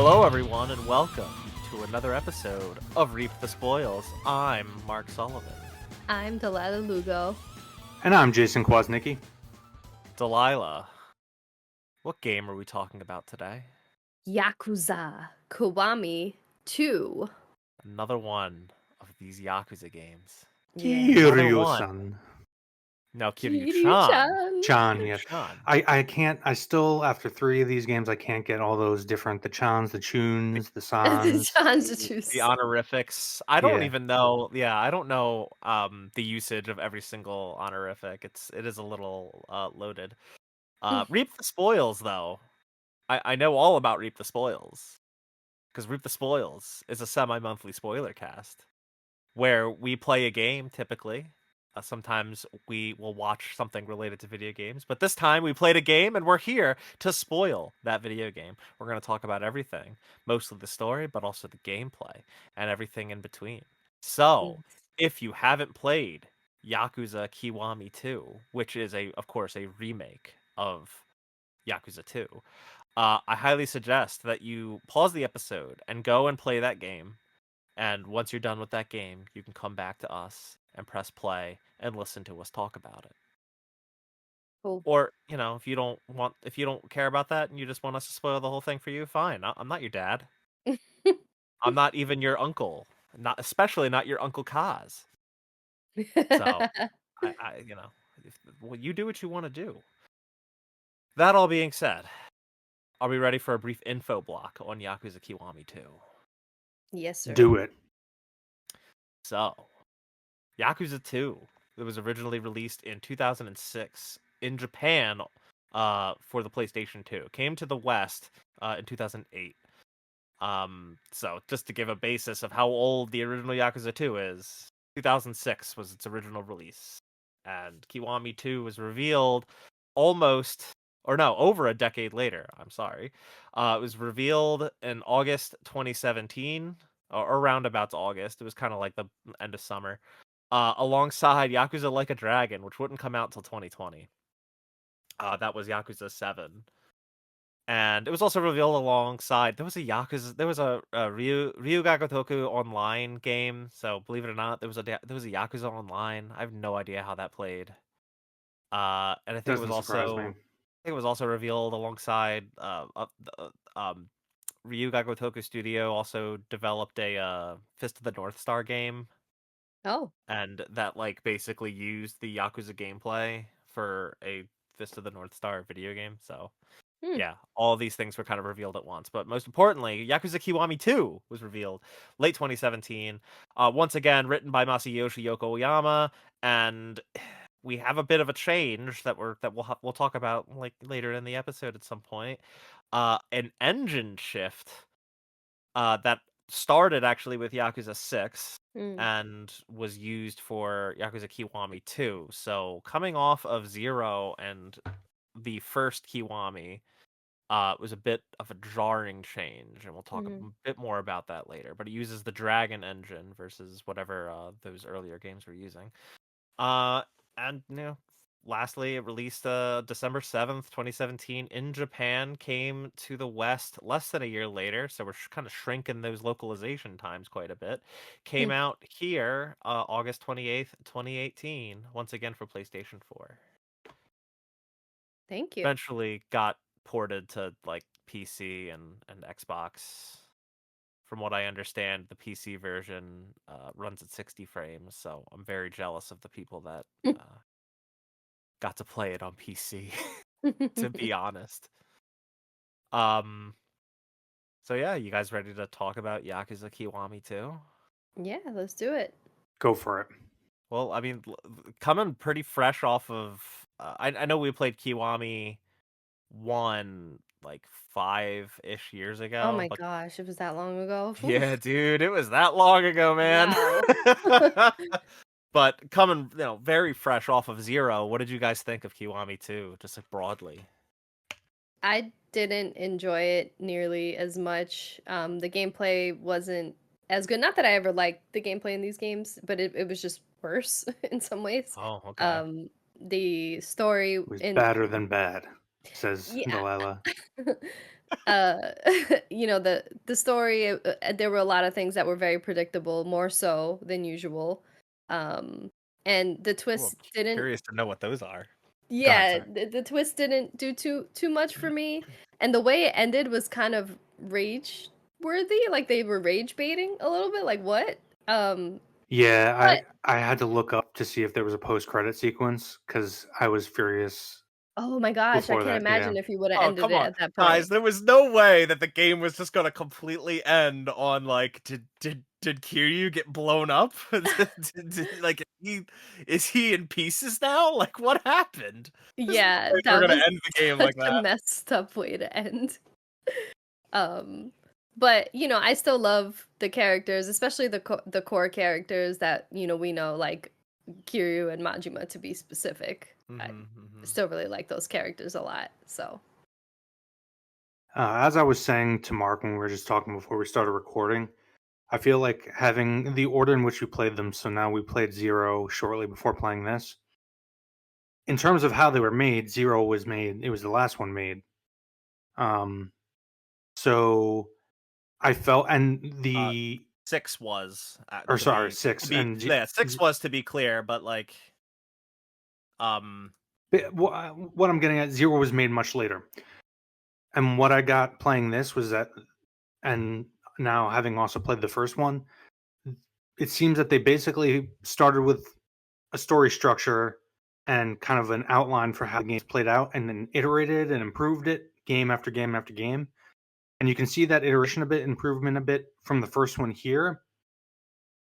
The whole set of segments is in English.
Hello, everyone, and welcome to another episode of Reap the Spoils. I'm Mark Sullivan. I'm Delilah Lugo. And I'm Jason Kwasnicki. Delilah, what game are we talking about today? Yakuza Kiwami 2. Another one of these Yakuza games. Kiryu-san. No, Kiryu-chan. Kiryu-chan. Chan, yes. Kiryu-chan. I can't, I still, after 3 of these games, I can't get all those different, the Chans, the Chuns, the Sans. The honorifics. I don't Yeah. even know. Yeah, I don't know the usage of every single honorific. It is a little loaded. Reap the Spoils, though. I know all about Reap the Spoils. Because Reap the Spoils is a semi-monthly spoiler cast where we play a game typically. Sometimes we will watch something related to video games, but this time we played a game and we're here to spoil that video game. We're going to talk about everything, mostly the story, but also the gameplay and everything in between. So, if you haven't played Yakuza Kiwami 2, which is of course a remake of Yakuza 2, I highly suggest that you pause the episode and go and play that game. And once you're done with that game, you can come back to us and press play and listen to us talk about it. Cool. Or, if you don't care about that and you just want us to spoil the whole thing for you, fine. I'm not your dad. I'm not even your uncle. Especially not your Uncle Kaz. So, you do what you want to do. That all being said, are we ready for a brief info block on Yakuza Kiwami 2? Yes, sir. Do it. So, Yakuza 2. It was originally released in 2006 in Japan for the PlayStation 2. Came to the West in 2008. So just to give a basis of how old the original Yakuza 2 is, 2006 was its original release. And Kiwami 2 was revealed over a decade later. I'm sorry. It was revealed in August 2017, or around about August. It was kind of like the end of summer. Alongside Yakuza Like a Dragon, which wouldn't come out till 2020. That was Yakuza 7. And it was also revealed alongside, there was a Ryuga Gotoku online game. So believe it or not, there was a Yakuza online. I have no idea how that played. And I think it was also revealed alongside Ryuga Gotoku Studio also developed a Fist of the North Star game. Oh. And that basically used the Yakuza gameplay for a Fist of the North Star video game. So yeah, all of these things were kind of revealed at once. But most importantly, Yakuza Kiwami 2 was revealed late 2017. Once again, written by Masayoshi Yokoyama, and we have a bit of a change that we'll talk about later in the episode at some point. An engine shift that started actually with Yakuza 6 and was used for Yakuza Kiwami 2. So coming off of 0 and the first Kiwami was a bit of a jarring change, and we'll talk a bit more about that later. But it uses the Dragon engine versus whatever those earlier games were using. And lastly, it released December 7th, 2017 in Japan, came to the West less than a year later, so we're kind of shrinking those localization times quite a bit. Came out here August 28th, 2018, once again for PlayStation 4. Thank you. Eventually got ported to PC and Xbox. From what I understand, the PC version runs at 60 frames, so I'm very jealous of the people that got to play it on PC, to be honest. So yeah, you guys ready to talk about Yakuza Kiwami 2? Yeah, let's do it. Go for it. Well, I mean, coming pretty fresh off of... I know we played Kiwami 1 5-ish years ago. Oh my gosh, it was that long ago. Yeah, dude, it was that long ago, man. Wow. But coming, very fresh off of 0, what did you guys think of Kiwami 2, just broadly? I didn't enjoy it nearly as much. The gameplay wasn't as good. Not that I ever liked the gameplay in these games, but it was just worse in some ways. Oh, okay. The story It was better than bad, says Yeah. Delilah. the story, there were a lot of things that were very predictable, more so than usual. Um, and the Ooh, I'm twist didn't curious to know what those are. Go ahead, yeah, sorry. the twist didn't do too much for me. And the way it ended was kind of rage worthy, like they were rage baiting a little bit, like what? Um, Yeah, but I had to look up to see if there was a post credit sequence because I was furious oh my gosh, I before can't that. Yeah. imagine if you would have Oh, ended come it on. at that point. Guys, there was no way that the game was just gonna completely end on, like, did Kiryu get blown up? Like, is he in pieces now? Like, what happened? There's no Yeah, way they were that gonna was end the game such like a that. messed up way to end. Um, but I still love the characters, especially the core characters that we know, like Kiryu and Majima to be specific. I Mhm, mhm. still really like those characters a lot. So, As I was saying to Mark when we were just talking before we started recording, I feel like having the order in which we played them. So now we played Zero shortly before playing this. In terms of how they were made, Zero was made. It was the last one made. Um, so I felt, and Uh, the 6 was, or to sorry, be six and yeah, 6 was to be clear, but, like, um what I'm getting at, Zero was made much later. And what I got playing this was that, and now having also played the first one, it seems that they basically started with a story structure and kind of an outline for how the game's played out, and then iterated and improved it game after game after game. And you can see that iteration a bit, improvement a bit from the first one here.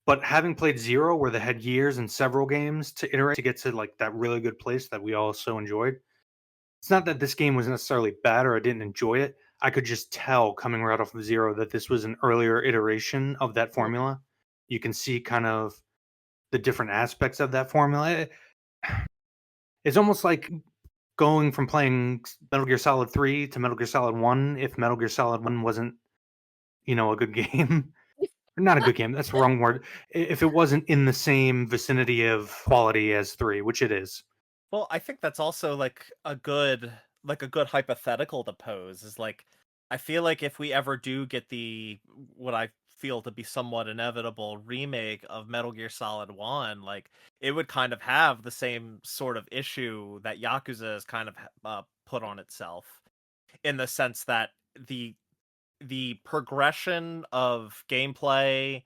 But having played Zero, where they had years and several games to iterate to get to like that really good place that we all so enjoyed, it's not that this game was necessarily bad or I didn't enjoy it. I could just tell coming right off of Zero that this was an earlier iteration of that mm, formula. You can see kind of the different aspects of that formula. It's almost like going from playing Metal Gear Solid 3 to Metal Gear Solid 1 if Metal Gear Solid 1 wasn't, a good game. Not a good game, that's the wrong word. If it wasn't in the same vicinity of quality as 3, which it is. well, I think that's also like a good hypothetical to pose is like I feel like if we ever do get the what I feel to be somewhat inevitable remake of Metal Gear Solid 1, like it would kind of have the same sort of issue that Yakuza has kind of put on itself in the sense that the the progression of gameplay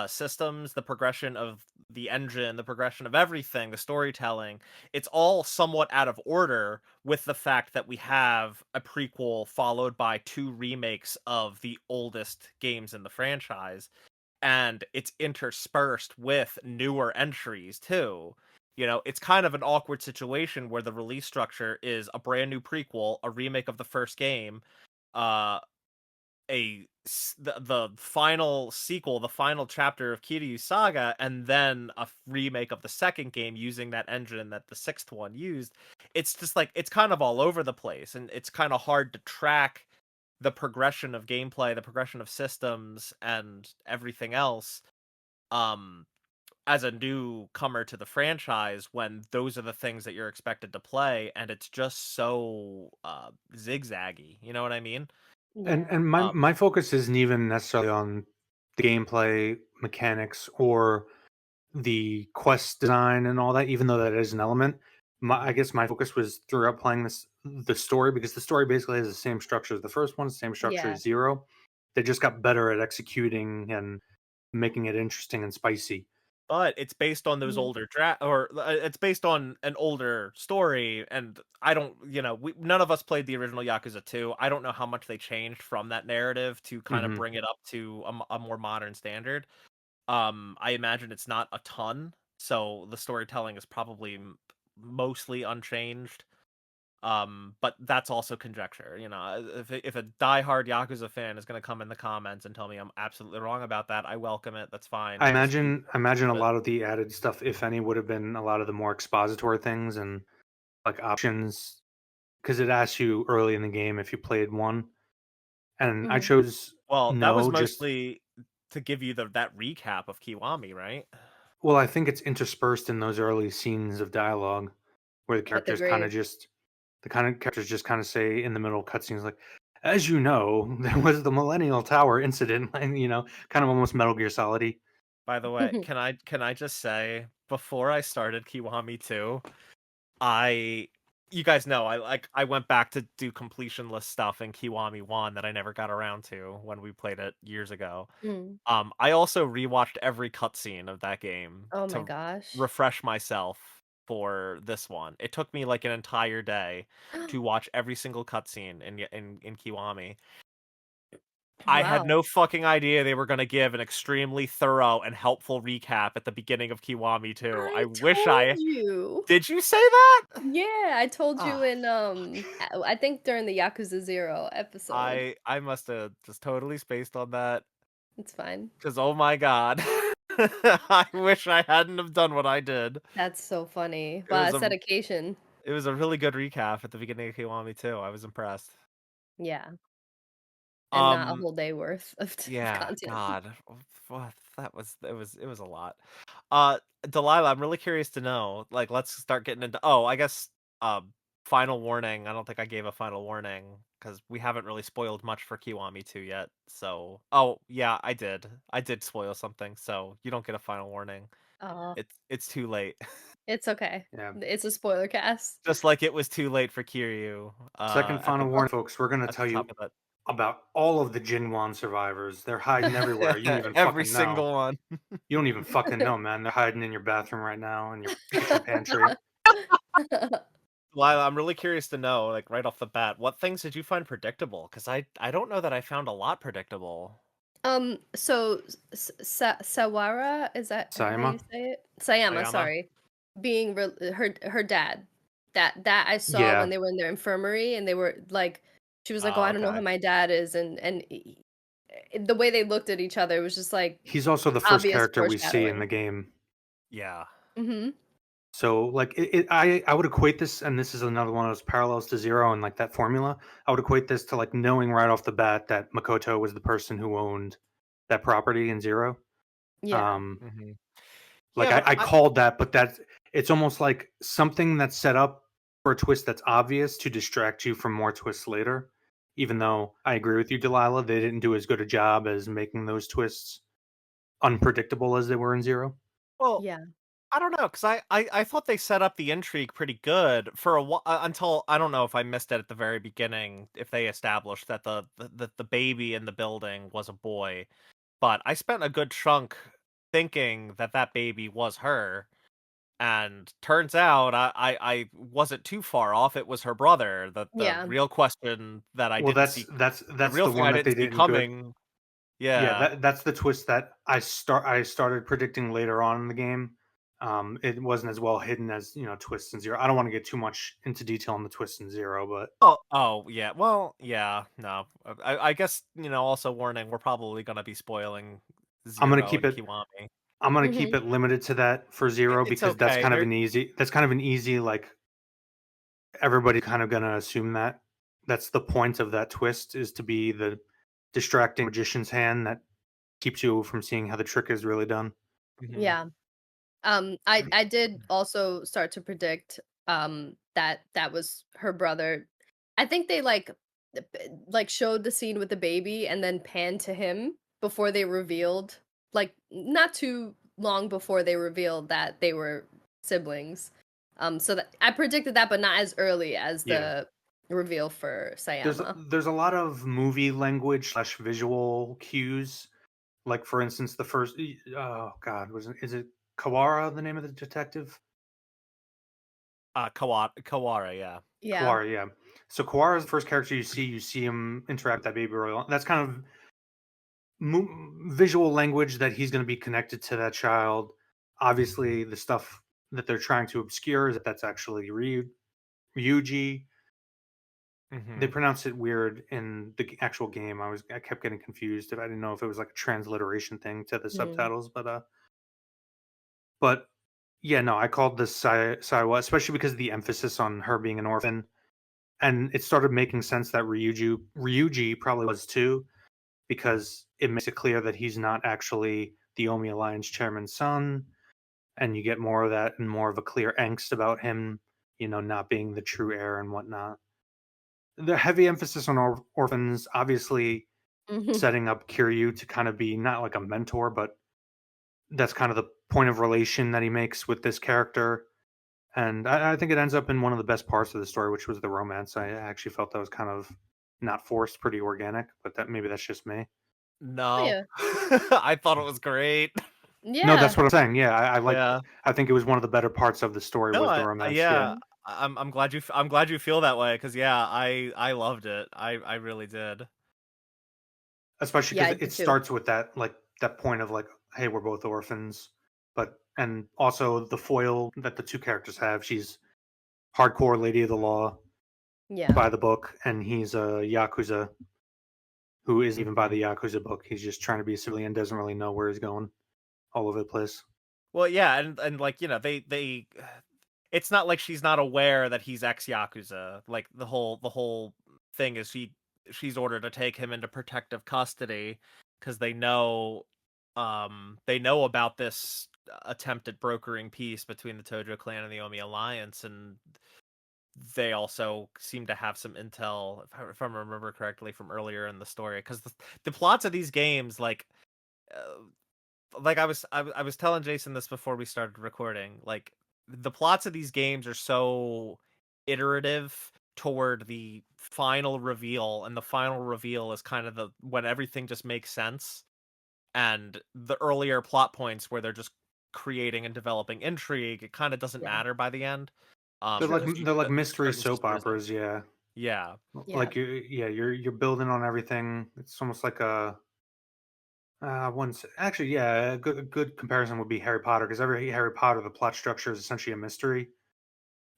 systems, the progression of the engine, the progression of everything, the storytelling, it's all somewhat out of order with the fact that we have a prequel followed by two remakes of the oldest games in the franchise, and it's interspersed with newer entries too. It's kind of an awkward situation where the release structure is a brand new prequel, a remake of the first game, uh the final sequel, the final chapter of Kiryu's saga, and then a remake of the second game using that engine that the sixth one used. It's just like it's kind of all over the place, and it's kind of hard to track the progression of gameplay, the progression of systems, and everything else. Um, as a newcomer to the franchise, when those are the things that you're expected to play, and it's just so zigzaggy. You know what I mean? And yeah. and my Um, my focus isn't even necessarily on the gameplay mechanics or the quest design and all that, even though that is an element. I guess my focus was throughout playing the story, because the story basically has the same structure as the first one, same structure Yeah. as Zero. They just got better at executing and making it interesting and spicy. but it's based on those Mhm. older or it's based on an older story, and I don't, none of us played the original Yakuza 2. I don't know how much they changed from that narrative to kind of Hmm. bring it up to a more modern standard. I imagine it's not a ton, so the storytelling is probably mostly unchanged. But that's also conjecture. If a diehard Yakuza fan is going to come in the comments and tell me I'm absolutely wrong about that, I welcome it. That's fine. I Please do. imagine a lot of the added stuff, if any, would have been a lot of the more expository things and like options, because it asks you early in the game if you played one, and I Mhm. chose Well, that was no. Just mostly to give you that recap of Kiwami, right? well, I think it's interspersed in those early scenes of dialogue where With the grave. the kind of characters just kind of say in the middle of cutscenes like, as you know, there was the Millennial Tower incident, and kind of almost Metal Gear Solid. By the way, can I just say before I started Kiwami 2, I you guys know I went back to do completionless stuff in Kiwami 1 that I never got around to when we played it years ago. Mm. I also rewatched every cutscene of that game Oh my to gosh. refresh myself for this one. It took me like an entire day to watch every single cutscene in Kiwami. I had Wow. no fucking idea they were gonna give an extremely thorough and helpful recap at the beginning of Kiwami 2. I I wish told I you. Did you say that? Yeah, I told you Ah, in I think during the Yakuza 0 episode. I must have just totally spaced on that It's fine. because oh my god. I wish I hadn't have done what I did. That's so funny. It Wow, was it's a dedication. it was a really good recap at the beginning of Kiwami 2. I was impressed. Yeah, and not a Um whole day worth of Yeah, content. God, what it was a lot. Uh, Delilah, I'm really curious to know. Like, let's start getting into. Oh, I guess. Final warning. I don't think I gave a final warning because we haven't really spoiled much for Kiwami 2 yet. So, oh yeah, I did. I did spoil something, so you don't get a final warning. Oh, It's too late. it's okay. Yeah. It's a spoiler cast. Just like it was too late for Kiryu. Second At the final warning, folks. We're gonna at tell the you top of about all of the Jinwan survivors. They're hiding everywhere. You don't that. even Every fucking know. single one. You don't even fucking know, man. They're hiding in your bathroom right now, in your kitchen pantry. Lila, I'm really curious to know, like right off the bat, what things did you find predictable? Because I don't know that I found a lot predictable. So Sawara, is that how Sayama? you say it? Sayama, Sayama? sorry. Being her dad. That I saw when Yeah. they were in their infirmary and they were like she was like, "Oh, Oh, I don't know okay. who my dad is." The way they looked at each other was just like He's also the first obvious character we see in foreshadowing. the game. Yeah. Mhm. So, like, I would equate this, and this is another one of those parallels to Zero and like that formula. I would equate this to like knowing right off the bat that Makoto was the person who owned that property in Zero. Yeah. Um, hmm like Yeah, I called that, but it's almost like something that's set up for a twist that's obvious to distract you from more twists later. Even though I agree with you, Delilah, they didn't do as good a job as making those twists unpredictable as they were in Zero. well, Yeah. I don't know, because I thought they set up the intrigue pretty good for a while until I don't know if I missed it at the very beginning. If they established that the baby in the building was a boy, but I spent a good chunk thinking that that baby was her. And turns out I wasn't too far off. It was her brother. The Yeah. real question that I Well, didn't that's see, that's the that's real the thing one I that didn't they see didn't good. coming. Yeah, Yeah. that's the twist that I started predicting later on in the game. It wasn't as well hidden as twists in Zero. I don't want to get too much into detail on the twists in Zero, but Oh yeah. Well, yeah. No. I guess Also warning. We're probably gonna be spoiling I'm gonna Zero keep and it. Kiwami. I'm gonna keep Mhm. it limited to that for Zero It's because that's okay. kind of an easy. That's kind of an easy like everybody kind of gonna assume that that's the point of that twist is to be the distracting magician's hand that keeps you from seeing how the trick is really done. Mhm. Yeah. I did also start to predict that that was her brother. I think they like showed the scene with the baby and then panned to him before they revealed like not too long before they revealed that they were siblings. So that I predicted that but not as early as Yeah. the reveal for Sayama. There's a lot of movie language slash visual cues. Like for instance, the first oh god, is it Kawara the name of the detective? Kawara. Yeah. Yeah. Kawara, yeah. So Kawara is the first character you see. You see him interact with that baby royal. That's kind of visual language that he's going to be connected to that child. Obviously, the stuff that they're trying to obscure is that that's actually Ryuji. They hmm pronounce it weird in the actual game. I kept getting confused. If I didn't know if it was like a transliteration thing to the Mm. subtitles, but yeah, no, I called this Saiwa, especially because of the emphasis on her being an orphan, and it started making sense that Ryuji probably was too, because it makes it clear that he's not actually the Omi Alliance chairman's son, and you get more of that and more of a clear angst about him, not being the true heir and whatnot. the heavy emphasis on orphans, obviously Mhm. setting up Kiryu to kind of be not like a mentor, but that's kind of the point of relation that he makes with this character. And I think it ends up in one of the best parts of the story, which was the romance. I actually felt that was kind of not forced, pretty organic, but that maybe that's just me. Oh, No. yeah. I thought it was great. No, Yeah. that's what I'm saying. Yeah, I like. Yeah. I think it was one of the better parts of the story No, was the romance. Yeah, Mhm. I'm glad I'm glad you feel that way because yeah, I loved it. I really did. especially Yeah, because I it did too. starts with that point of like, hey, we're both orphans, but and also the foil that the two characters have. She's hardcore lady of the law Yeah. by the book, and he's a yakuza who isn't even by Mhm. the yakuza book. He's just trying to be a civilian, doesn't really know where he's going, all over the place. Well, yeah, and like, they it's not like she's not aware that he's ex Yakuza. Like the whole thing is she's ordered to take him into protective custody because they know about this attempt at brokering peace between the Tojo clan and the Omi alliance, and they also seem to have some intel, if I remember correctly, from earlier in the story. Because the plots of these games, like I was telling Jason this before we started recording. Like the plots of these games are so iterative toward the final reveal, and the final reveal is kind of the when everything just makes sense. And the earlier plot points where they're just creating and developing intrigue, it kind of doesn't Yeah. matter by the end. True. Because They're like the mystery certain soap stories. operas. Yeah, Yeah. Yeah. like you're building on everything. It's almost like a once actually, yeah, a good comparison would be Harry Potter because every Harry Potter, the plot structure is essentially a mystery,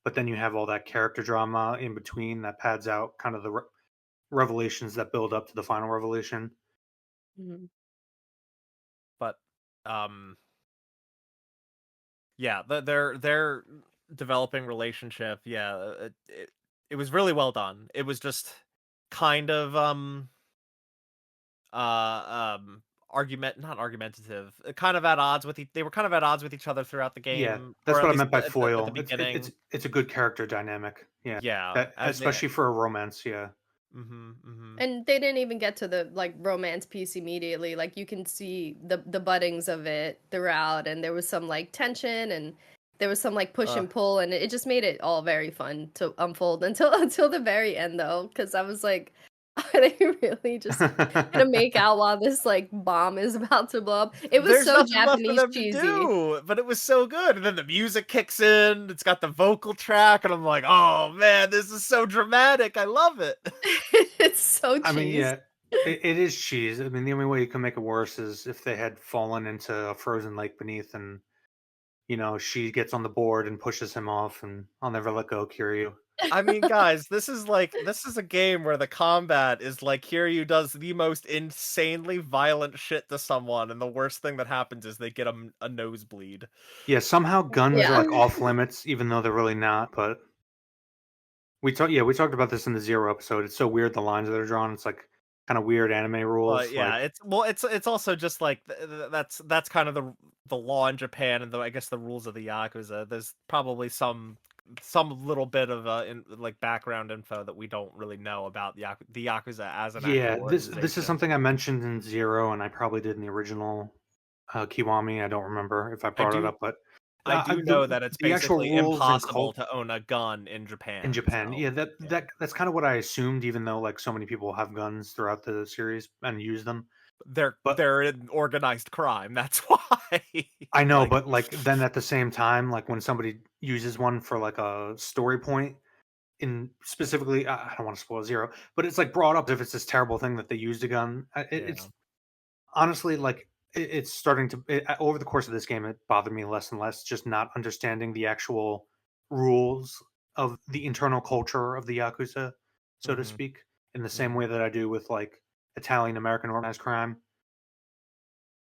but then you have all that character drama in between that pads out kind of the revelations that build up to the final revelation. Mhm. But um yeah, their developing relationship, yeah, it was really well done. It was just kind of argument not argumentative, kind of at odds with they were kind of at odds with each other throughout the Yeah, game, or that's at what I least meant by at the foil. beginning. It's a good character dynamic. Yeah, Yeah, that especially for a romance. Yeah, mhm, mhm. And they didn't even get to the like romance piece immediately. Like you can see the buddings of it throughout, and there was some like tension, and there was some like push Uh, and pull, and it just made it all very fun to unfold until until the very end though, because I was like, are they really just gonna make out while this like bomb is about to blow up? It was there's so nothing left for Japanese them to cheesy. do, but it was so good. And then the music kicks in, it's got the vocal track, and I'm like, oh man, this is so dramatic. I love it. It's so I mean, cheese. yeah, it is cheese. I mean, the only way you can make it worse is if they had fallen into a frozen lake beneath, and she gets on the board and pushes him off, and I'll never let go, Kiryu. I mean, guys, this is a game where the combat is like Kiryu does the most insanely violent shit to someone, and the worst thing that happens is they get a nosebleed. Yeah, somehow guns are Yeah. like off limits, even though they're really not. But we talked about this in the Zero episode. It's so weird the lines that are drawn. It's like kind of weird anime But rules. yeah, Like, it's also just like that's kind of the law in Japan, and I guess the rules of the Yakuza. There's probably some little bit of like background info that we don't really know about the Yakuza as an yeah, actual this is organization. something I mentioned in Zero, and I probably did in the original Kiwami. I don't remember if I I brought it do up, but I do know the that it's the actual basically rules and impossible cult to own a gun in in Japan. Japan. So Yeah, yeah, that's kind of what I assumed, even though like so many people have guns throughout the series and use them. But they're an organized crime. That's why. I know, Like, but like then at the same time, like when somebody uses one for like a story point, in specifically, I don't want to spoil Zero, but it's like brought up if it's this terrible thing that they used a gun. yeah. It's honestly like it's starting to over the course of this game, it bothered me less and less, just not understanding the actual rules of the internal culture of the Yakuza, so to Hmm. speak, in the same Hmm. way that I do with like Italian American organized crime.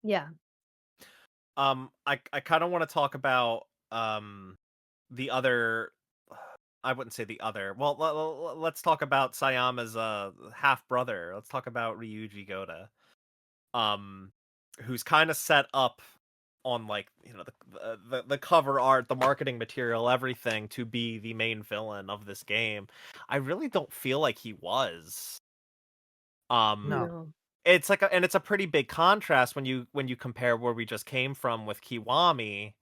Yeah. I kind of want to talk about the other. I wouldn't say the other. Well, let's talk about Sayama's half brother. Let's talk about Ryuji Goda, um, who's kind of set up on like the cover art, the marketing material, everything to be the main villain of this game. I really don't feel like he was. Um, No. No. it's like and it's a pretty big contrast when you compare where we just came from with Kiwami.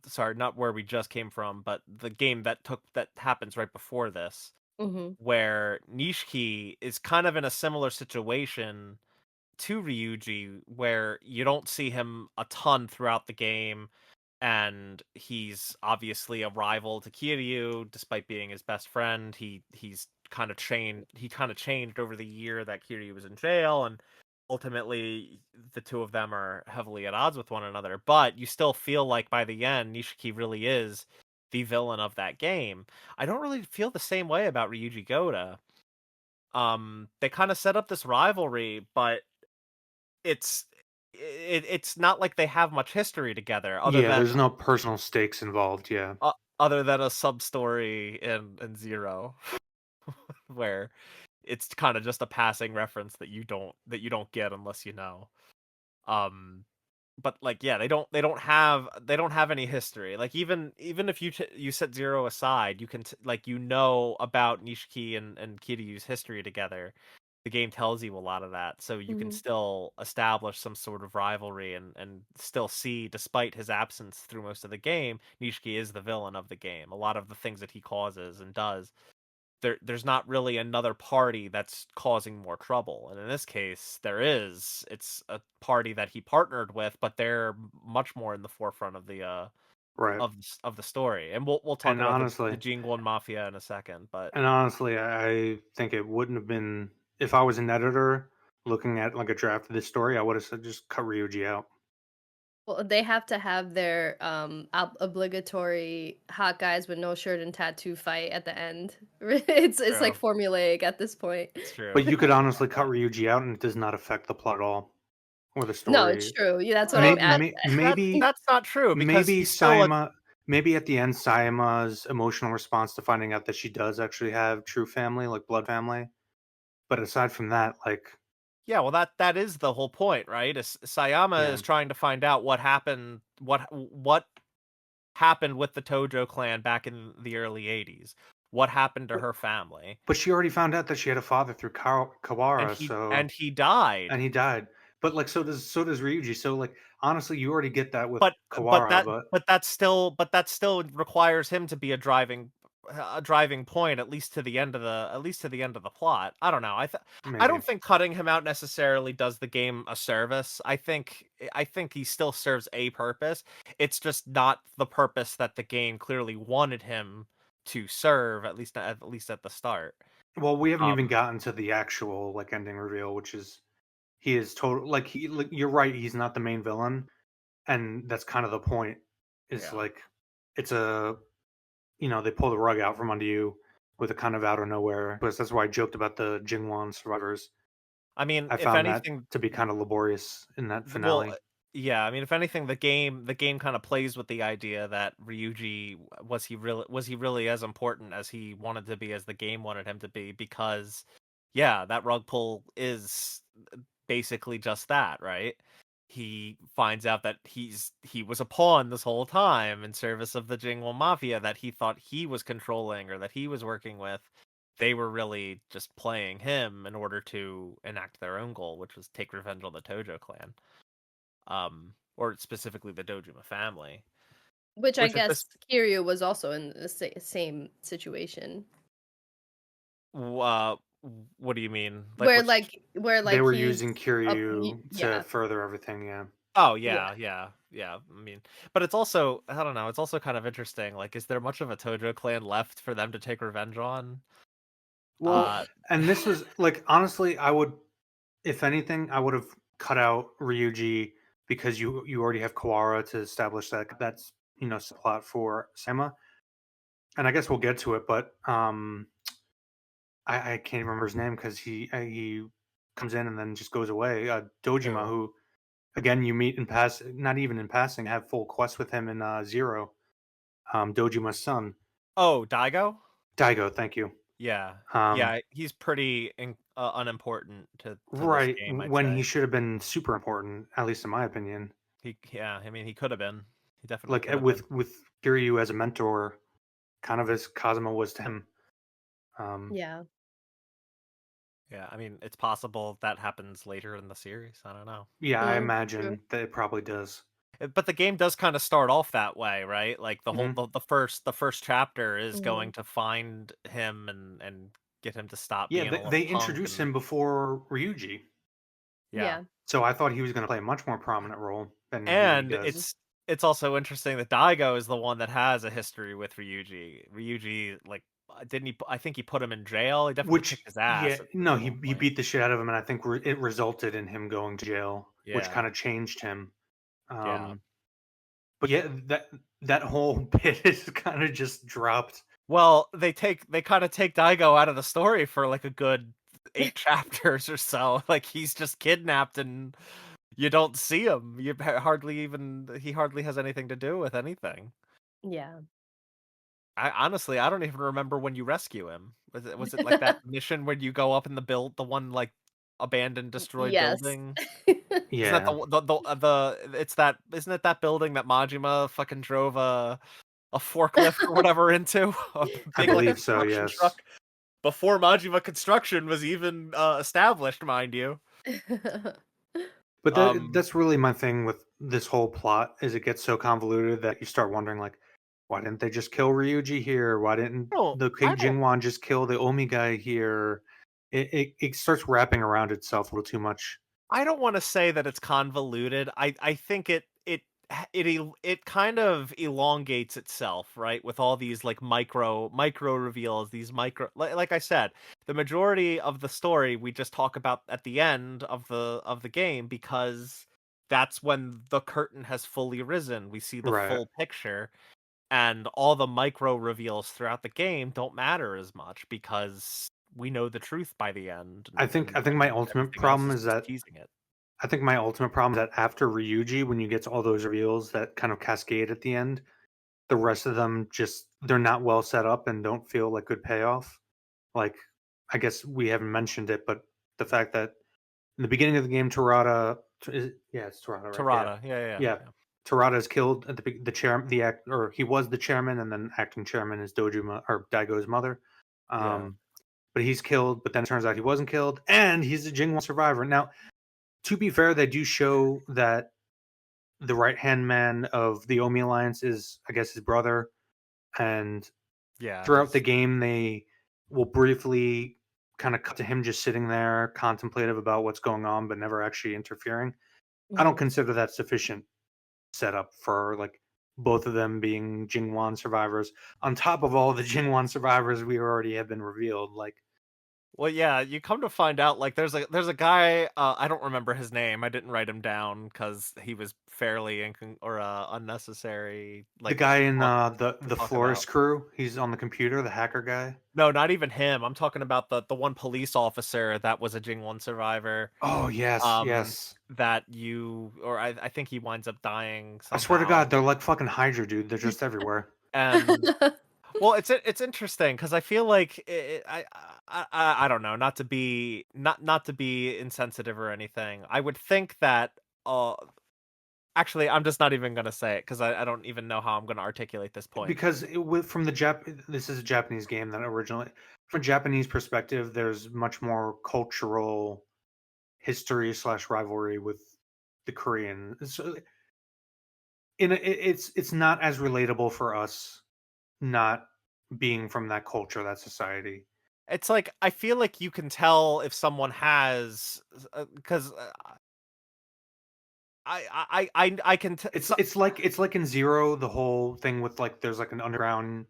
Sorry, not where we just came from, but the game that happens right before this, Hmm. where Nishiki is kind of in a similar situation to Ryuji, where you don't see him a ton throughout the game, and he's obviously a rival to Kiryu, despite being his best friend. He's kind of changed. He kind of changed over the year that Kiryu was in jail, and ultimately the two of them are heavily at odds with one another. But you still feel like by the end, Nishiki really is the villain of that game. I don't really feel the same way about Ryuji Goda. They kind of set up this rivalry, but it's it's not like they have much history together Yeah, there's no personal stakes involved. Yeah. other than a sub story in Zero, where it's kind of just a passing reference that you don't get unless you know. Um, but like yeah, they don't have any history. Like even if you set Zero aside, you can like about Nishiki and Kiryu's history together. The game tells you a lot of that, so you can Hmm. still establish some sort of rivalry and still see, despite his absence through most of the game, Nishiki is the villain of the game. A lot of the things that he causes and does, there's not really another party that's causing more trouble. And in this case, there is. It's a party that he partnered with, but they're much more in the forefront of Right. of the story. And we'll talk And about honestly, the Jinguan Mafia in a second, but I think it wouldn't have been if I was an editor looking at like a draft of this story, I would have said just cut Ryuji out. Well, they have to have their obligatory hot guys with no shirt and tattoo fight at the end. It's like true. formulaic at this point. It's true. But you could honestly cut Ryuji out, and it does not affect the plot at all or the No, it's story. true. Yeah, that's what Uh, I'm Maybe, at. maybe, that's not true because maybe he's still a Sayama. Maybe at the end, Sayama's emotional response to finding out that she does actually have true family, like blood family. But aside from that, like, yeah, well that is the whole point, right? Sayama yeah. is trying to find out what happened with the Tojo clan back in the early 80s. What happened to But her family? but she already found out that she had a father through And Kawara, he so and he died. and he died. But like so does Ryuji. So like honestly, you already get that with But Kawara, but that still requires him to be a driving point, at least to the end of the plot. I don't know. I maybe. don't think cutting him out necessarily does the game a service. I think he still serves a purpose. It's just not the purpose that the game clearly wanted him to serve, at least at the start. Well, we haven't even Um gotten to the actual like ending reveal, which is he is total like you're right, he's not the main villain, and that's kind of the point. Is yeah. like it's a they pull the rug out from under you with a kind of out of nowhere. But that's why I joked about the Jingwan survivors. I mean, I if found that anything, to be kind of laborious in that well, finale. yeah, I mean, if anything, the game kind of plays with the idea that Ryuji was he really as important as he wanted to be, as the game wanted him to be, because yeah, that rug pull is basically just that, right? He finds out that he was a pawn this whole time in service of the Jingwon Mafia that he thought he was controlling or that he was working with. They were really just playing him in order to enact their own goal, which was take revenge on the Tojo clan, or specifically the Dojima family. Which I Which at this, guess Kiryu was also in the same situation. uh, what do you mean? Like Where which? like where They like were he's using up Kiryu to yeah. further everything. Yeah. Oh Yeah. yeah, yeah, yeah. I mean, but it's also I don't know. It's also kind of interesting. Like, is there much of a Tojo clan left for them to take revenge on? Well, Uh, and this was like honestly, I would, if anything, I would have cut out Ryuji because you already have Kawara to establish that's plot for Sama, and I guess we'll get to it, but I can't remember his name because he comes in and then just goes away. Dojima, who? who again you meet in pass, not even in passing, have full quest with him in Zero. Dojima's son, Oh, Daigo. Daigo. Thank you. Yeah, Um, yeah. He's pretty unimportant to this right game, I'd when he say. should have been super important, at least in my opinion. I mean, he could have been. He definitely Like could have been. with Kiryu as a mentor, kind of as Kazuma was to him. Yeah. Yeah, I mean, it's possible that happens later in the series. I don't know. Yeah, I True. imagine that it probably does. But the game does kind of start off that way, right? Like the whole Hmm. the first chapter is Mhm. going to find him and get him to stop Yeah, being a they little punk introduced and him before Ryuji, yeah. Yeah. so I thought he was going to play a much more prominent role than he already And Mhm. does. it's also interesting that Daigo is the one that has a history with Ryuji. Ryuji, like, didn't he? I think he put him in jail. He definitely Which, kicked his yeah, ass no, at one he point. beat the shit out of him, and I think it resulted in him going to jail, which Yeah, kind of changed him. yeah. Um, but yeah, that whole bit is kind of just dropped. Well, they kind of take Daigo out of the story for like a good 8 chapters or so. Like he's just kidnapped and you don't see him. He hardly has anything to do with anything. Yeah. I don't even remember when you rescue him. Was it like that mission when you go up in the one like abandoned destroyed Yes. building? Isn't that Yeah, isn't it that building that Majima fucking drove a forklift or whatever into? A I big like believe so. construction Yes, truck before Majima construction was even established, mind you. but Um that's really my thing with this whole plot is it gets so convoluted that you start wondering like, why didn't they just kill Ryuji here? Why didn't no, the I don't Jingwan just kill the Omi guy here? It starts wrapping around itself a little too much. I don't want to say that it's convoluted. I think it kind of elongates itself, right? With all these like micro reveals, these like I said, the majority of the story we just talk about at the end of the game because that's when the curtain has fully risen. We see the Right. full picture and all the micro reveals throughout the game don't matter as much because we know the truth by the end I think my and ultimate everything else problem is is just that teasing it. I think my ultimate problem is that after Ryuji, when you get to all those reveals that kind of cascade at the end, the rest of them just they're not well set up and don't feel like good payoff. Like I guess we haven't mentioned it, but the fact that in the beginning of the game, yeah, it's Torada, right? Yeah, Tarada, yeah, yeah, yeah. yeah, Torada is killed at the chair, the act, or he was the chairman, and then acting chairman is Dojima or Daigo's mother. yeah, Um, but he's killed. But then it turns out he wasn't killed, and he's a Jingwon survivor. Now, to be fair, they do show that the right hand man of the Omi Alliance is, I guess, his brother. And yeah. throughout the game, they will briefly kind of cut to him just sitting there, contemplative about what's going on, but never actually interfering. I don't Mhm. consider that sufficient setup for like both of them being Jingwan survivors. On top of all the Jingwan survivors we already have been revealed, like Well, yeah, you come to find out like there's a guy I don't remember his name. I didn't write him down because he was fairly unnecessary. the Like guy in to the talk about. florist crew. He's on the computer, the hacker guy. No, not even him. I'm talking about the one police officer that was a Jing-1 survivor. Oh yes, yes. That I think he winds up dying I swear to somehow. God, they're like fucking Hydra, dude. They're just everywhere. And well, it's interesting because I feel like I don't know, not to be insensitive or anything. I would think that actually I'm just not even gonna say it because I don't even know how I'm gonna articulate this point. Because from the this is a Japanese game that originally, from a Japanese perspective, there's much more cultural history slash rivalry with the Korean. So it's not as relatable for us not being from that culture, that society. It's like I feel like you can tell if someone has because I can It's like in Zero, the whole thing with like there's like an underground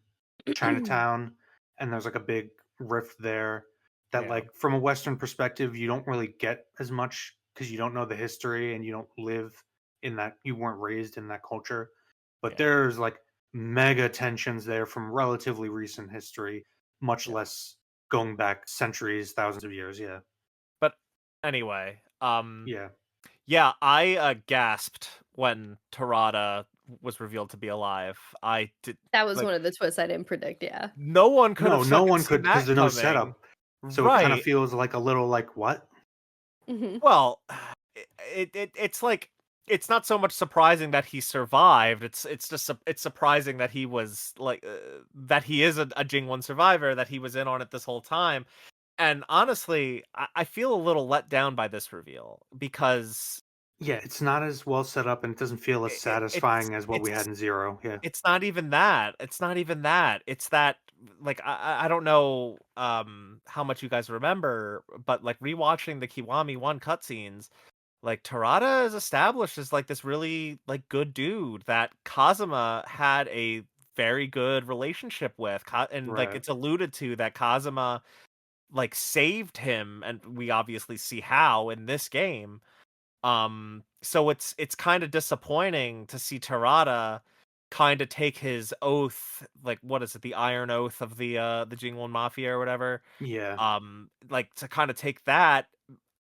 Chinatown and there's like a big rift there that yeah, like from a Western perspective you don't really get as much because you don't know the history and you don't live in that you weren't raised in that culture. But yeah, there's like mega tensions there from relatively recent history, much yeah. less going back centuries, thousands of years. Yeah. But anyway, Yeah. yeah, I gasped when Tarada was revealed to be alive. I did That was like one of the twists I didn't predict, yeah. no one could have No fucking one seen could because that there's no coming. setup. So it kind of Right. feels like a little like what? Mhm. Well, it's like it's not so much surprising that he survived. It's just it's surprising that he was like that he is a Jing-1 survivor, that he was in on it this whole time. And honestly, I feel a little let down by this reveal because Yeah, it's not as well set up, and it doesn't feel as it's satisfying as what we had it's in Zero. Yeah. it's not even that. It's not even that. It's that like I don't know how much you guys remember, but like rewatching the Kiwami 1 cutscenes, like Terada is established as like this really like good dude that Kazuma had a very good relationship with. And like Right. it's alluded to that Kazuma like saved him, and we obviously see how in this game. So it's kind of disappointing to see Terada kind of take his oath, like what is it, the Iron Oath of the Jingwon Mafia or whatever. Yeah. Like to kind of take that,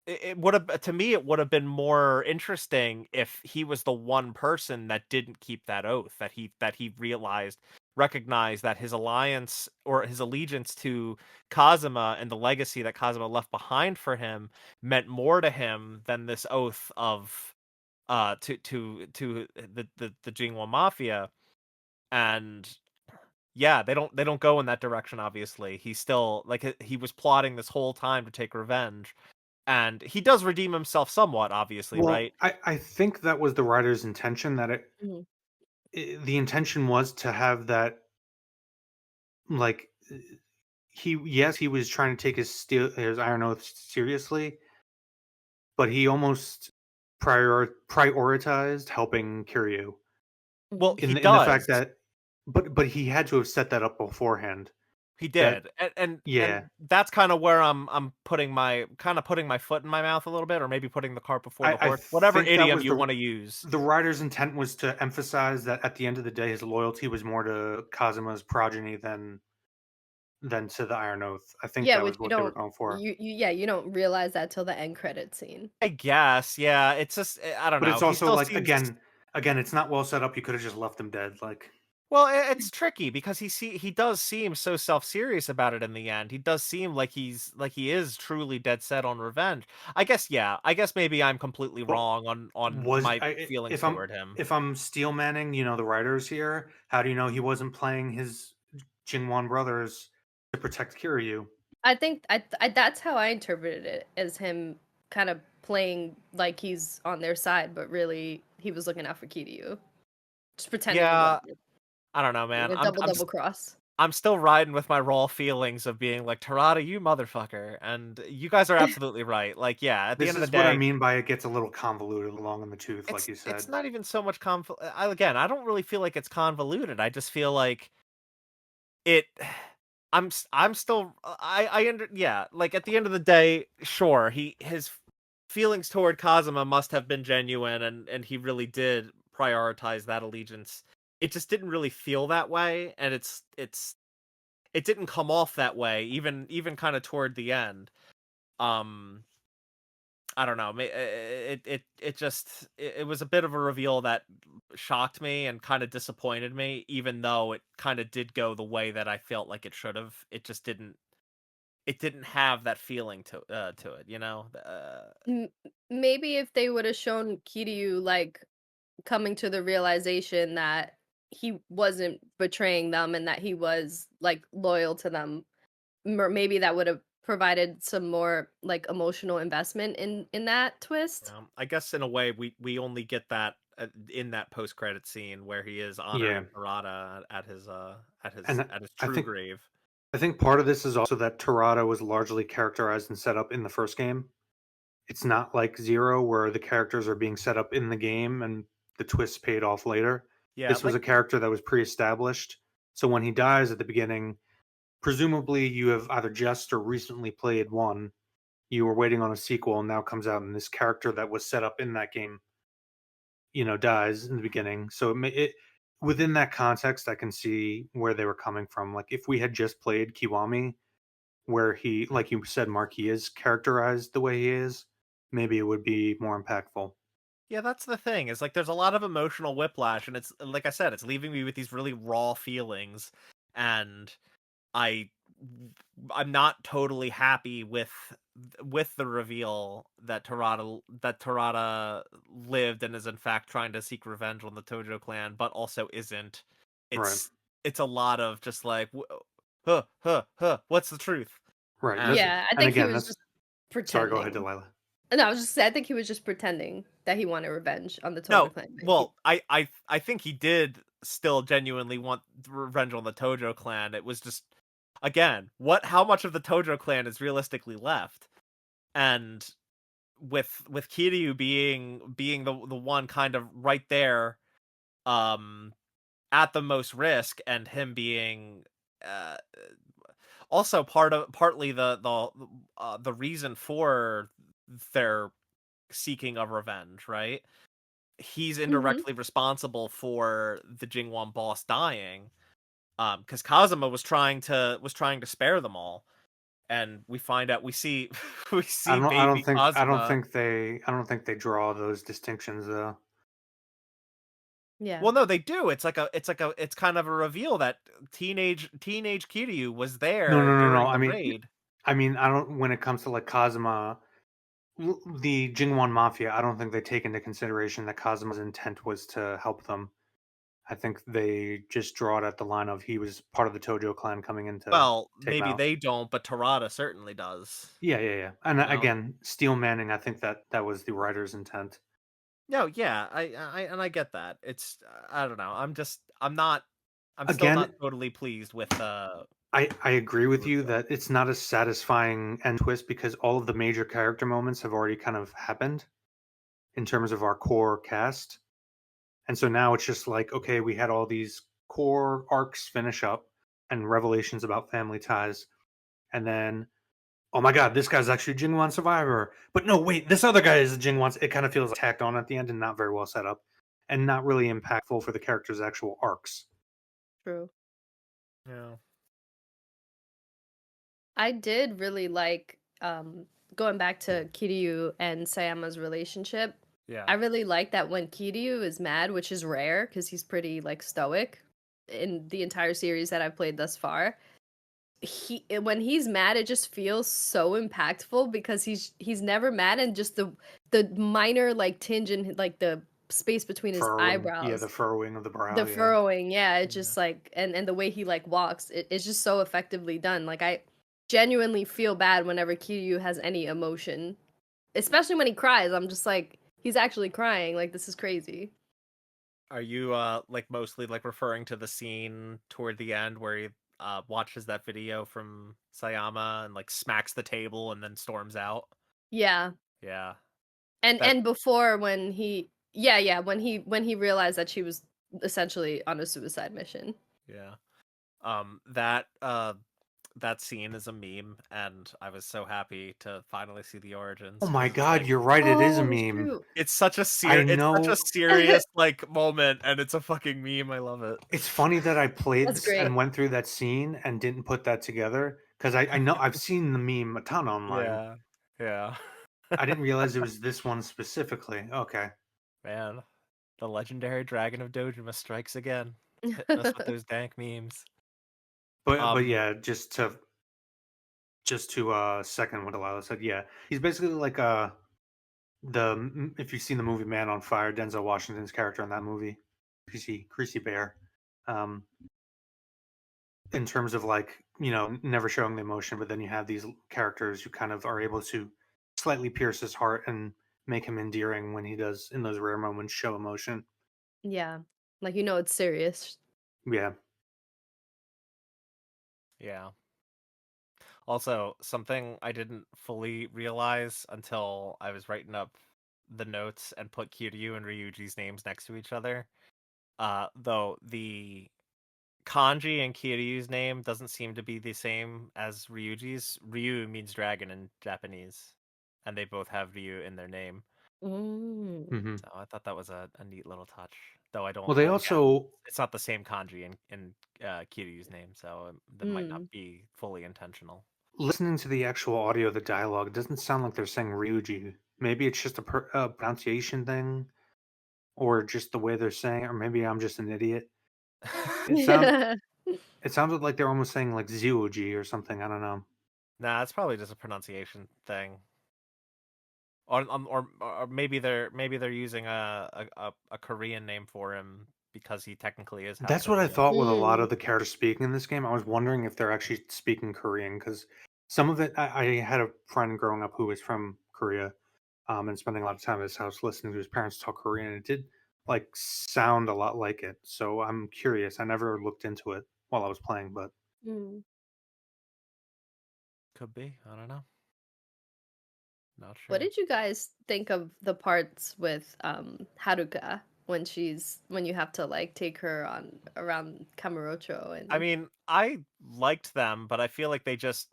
it would have, to me it would have been more interesting if he was the one person that didn't keep that oath, that he recognized that his alliance or his allegiance to Kazuma and the legacy that Kazuma left behind for him meant more to him than this oath of to the Jingwa Mafia. And yeah, they don't go in that direction. Obviously, he's still like he was plotting this whole time to take revenge, and he does redeem himself somewhat, obviously, Well, right? I think that was the writer's intention, that Mhm. the intention was to have that, like, he was trying to take his Iron Oath seriously, but he almost prioritized helping Kiryu Well, Mhm. he in the fact does. that, but he had to have set that up beforehand. He That did. And Yeah, that's kind of where I'm putting my foot in my mouth a little bit, or maybe putting the cart before the I horse. Whatever think that idiom was you want to use. the writer's intent, was to emphasize that at the end of the day, his loyalty was more to Kazuma's progeny than to the Iron Oath. I think Yeah, that which was what they were going for. you don't realize that till the end credit scene. I guess, yeah. It's just I don't But know. it's He also still like, seems again, it's not well set up. You could have just left him dead. Like, well. It's tricky because he does seem so self serious about it in the end. He does seem like he is truly dead set on revenge. I guess, yeah. I guess maybe I'm completely well, wrong on was my feelings toward him. if I'm steel manning, the writers here, how do you know he wasn't playing his Jingwan brothers to protect Kiryu? I think that's how I interpreted it, as him kind of playing like he's on their side, but really he was looking out for Kiryu, just pretending he Yeah, wasn't. I don't know, Like man. a double cross. I'm still riding with my raw feelings of being like, Tarada, you motherfucker. And you guys are absolutely right. Like, yeah, at the This end of the is what I day, mean by it gets a little convoluted along in the tooth, like you it's said. not even so much again, I don't really feel like it's convoluted. I just feel like it I'm still yeah, like at the end of the day, sure, his feelings toward Kazuma must have been genuine, and he really did prioritize that allegiance. It just didn't really feel that way, and it didn't come off that way even kind of toward the end. Um I don't know. It just it was a bit of a reveal that shocked me and kind of disappointed me, even though it kind of did go the way that I felt like it should have. It just didn't. It didn't have that feeling to it, you know. M- Maybe if they would have shown Kiryu like coming to the realization that he wasn't betraying them and that he was like loyal to them, maybe that would have provided some more like emotional investment in that twist. I guess in a way we only get that in that post credit scene where he is Yeah, honoring Parada and at his I true think grave. I think part of this is also that Torada was largely characterized and set up in the first game. It's not like Zero, where the characters are being set up in the game and the twists paid off later. Yeah, This was like a character that was pre-established. So when he dies at the beginning, presumably you have either just or recently played one. You were waiting on a sequel, and now comes out, and this character that was set up in that game, dies in the beginning. So within that context, I can see where they were coming from. Like, if we had just played Kiwami, where he, like you said, Mark, he is characterized the way he is, maybe it would be more impactful. yeah, that's the thing. Is like there's a lot of emotional whiplash, and it's like I said, it's leaving me with these really raw feelings, and I I'm not totally happy with the reveal that Tarada lived and is in fact trying to seek revenge on the Tojo clan, but also isn't. Right. It's a lot of just like, huh, huh, huh. What's the truth? Right. And Yeah, I And think he again, was that's just sorry. Go ahead, pretending. Delilah. No, I was just I think he was just pretending that he wanted revenge on the no, Tojo clan. well, I think he did still genuinely want revenge on the Tojo clan. It was just, again, how much of the Tojo clan is realistically left? And with Kiryu being the one kind of right there, um at the most risk, and him being uh also partly the reason for their seeking of revenge, right? He's Mhm. indirectly responsible for the Jingwan boss dying, because Kazuma was trying to spare them all, and we see we see baby Kazuma. I don't think they draw those distinctions though. Yeah. Well, no, they do. It's kind of a reveal that teenage Kiryu was No, there no, no, no. during the raid. I mean, I don't. When it comes to like Kazuma, the Jingwan Mafia, I don't think they take into consideration that Kazuma's intent was to help them. I think they just draw it at the line of he was part of the Tojo clan coming in to Well, take him maybe out. they don't, but Tarada certainly does. Yeah, yeah, yeah. And You know? again, Steel Manning, I think that was the writer's intent. No, yeah, I get that. It's I don't know. I'm still not Again, totally pleased with I agree the with you reveal. that it's not a satisfying end twist because all of the major character moments have already kind of happened in terms of our core cast. And so now it's just like, okay, we had all these core arcs finish up and revelations about family ties. And then, oh my God, this guy's actually a Jingwan survivor. But no, wait, this other guy is a Jingwan. It kind of feels tacked on at the end and not very well set up and not really impactful for the character's actual arcs. True. Yeah. I did really like going back to Kiryu and Sayama's relationship. Yeah. I really like that when Kiryu is mad, which is rare because he's pretty like stoic in the entire series that I've played thus far. When he's mad, it just feels so impactful because he's never mad, and just the minor like tinge in like the space between his Furrowing, yeah, the eyebrows, furrowing of the the brow, yeah. furrowing, yeah, it's Yeah. just like and the way he like walks, it's just so effectively done. Like I genuinely feel bad whenever Kiryu has any emotion, especially when he cries. I'm just like, he's actually crying. Like this is crazy. Are you like mostly like referring to the scene toward the end where he watches that video from Sayama and like smacks the table and then storms out? Yeah, Yeah. and That before when yeah when he realized that she was essentially on a suicide mission. yeah. That scene is a meme, and I was so happy to finally see the Oh origins my because it's God, like you're right. It is a Oh meme. shoot. I it's such a know. serious like moment, and it's a fucking meme. I love it. It's funny that I played That's this great. and went through that scene and didn't put that together because I know I've seen the meme a ton online. Yeah, yeah. I didn't realize it was this one specifically. Okay. Man, the legendary Dragon of Dojima strikes again, hitting us with those dank memes. But Um, yeah, just to second what Delilah said, yeah. He's basically like if you've seen the movie Man on Fire, Denzel Washington's character in that movie, Creasy Bear. Um in terms of like, never showing the emotion, but then you have these characters who kind of are able to slightly pierce his heart and make him endearing when he does in those rare moments show emotion. Yeah, like you know it's serious. Yeah. yeah. Also, something I didn't fully realize until I was writing up the notes and put Kiryu and Ryuji's names next to each other. Though the kanji in Kiryu's name doesn't seem to be the same as Ryuji's. Ryu means dragon in Japanese, and they both have Ryu in their name. Mm. Hmm. So I thought that was a neat little touch. Though I don't, Well, they again, also it's not the same kanji in Kiryu's name, so that might not Mm. be fully intentional. listening to the actual audio of the dialogue, it doesn't sound like they're saying Ryuji. Maybe it's just a pronunciation thing, or just the way they're saying it, or maybe I'm just an idiot. It sound it sounded like they're almost saying like Zooji or something. I don't know. Nah, it's probably just a pronunciation thing. Or maybe they're using a Korean name for him because he technically is half That's what I Korean. thought with a lot Mm. of the characters speaking in this game. I was wondering if they're actually speaking Korean because some of it. I had a friend growing up who was from Korea, and spending a lot of time at his house listening to his parents talk Korean. It did like sound a lot like it. So I'm curious. I never looked into it while I was playing, but Mm. Could be. I don't know. Not What sure. did you guys think of the parts with Haruka when you have to like take her on around Kamurocho I and mean, I liked them, but I feel like they just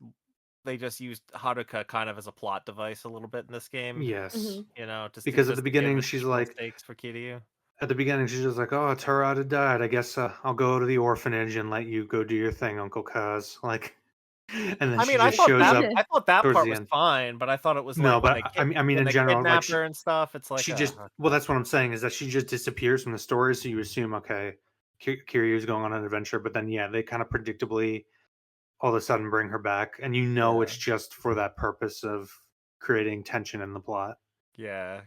used Haruka kind of as a plot device a little bit in this game. yes, Mhm. You know, just to because at the just to give beginning she's additional like, stakes for Kiryu. just like, "Oh, Terada died. I guess I'll go to the orphanage and let you go do your thing, Uncle Kaz." Like, and then I she mean, I just thought shows that up I thought that towards part the was end. fine, but I thought it was No, like when but they I mean, when in they general, like kidnap her and stuff. It's like, she just well, okay. that's what I'm saying is that she just disappears from the story, so you assume okay, Kiryu's going on an adventure, but then yeah, they kind of predictably all of a sudden bring her back, and you know Yeah, it's just for that purpose of creating tension in the plot. yeah,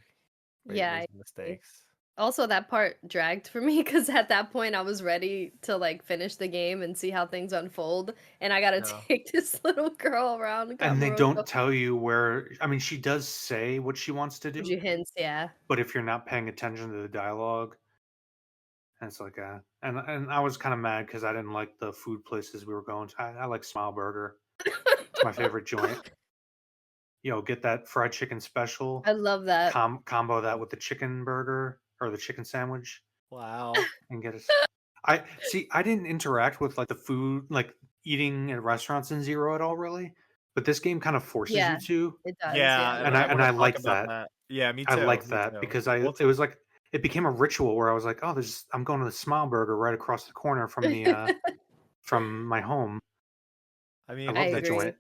yeah, I raising the agree. stakes. Also, that part dragged for me because at that point I was ready to like finish the game and see how things unfold, and I gotta No. take this little girl around And they Kamurocho. don't tell you where. I mean, she does say what she wants to Gives do, you hints, yeah. but if you're not paying attention to the dialogue, and it's like and I was kind of mad because I didn't like the food places we were going to. I like Smile Burger. It's my favorite joint. Get that fried chicken special, I love that. combo that with the chicken burger or the chicken sandwich, Wow. and get it. I see. I didn't interact with like the food, like eating at restaurants in Zero at all, really. But this game kind of forces you Yeah, to, it does, Yeah, yeah. and and I I and want to I talk like about that. that. Yeah, me I too. like Me that too. because We'll it was like it became a ritual where I was like, oh, I'm going to the Smile Burger right across the corner from the from my home. I I mean, I love that agree. joint.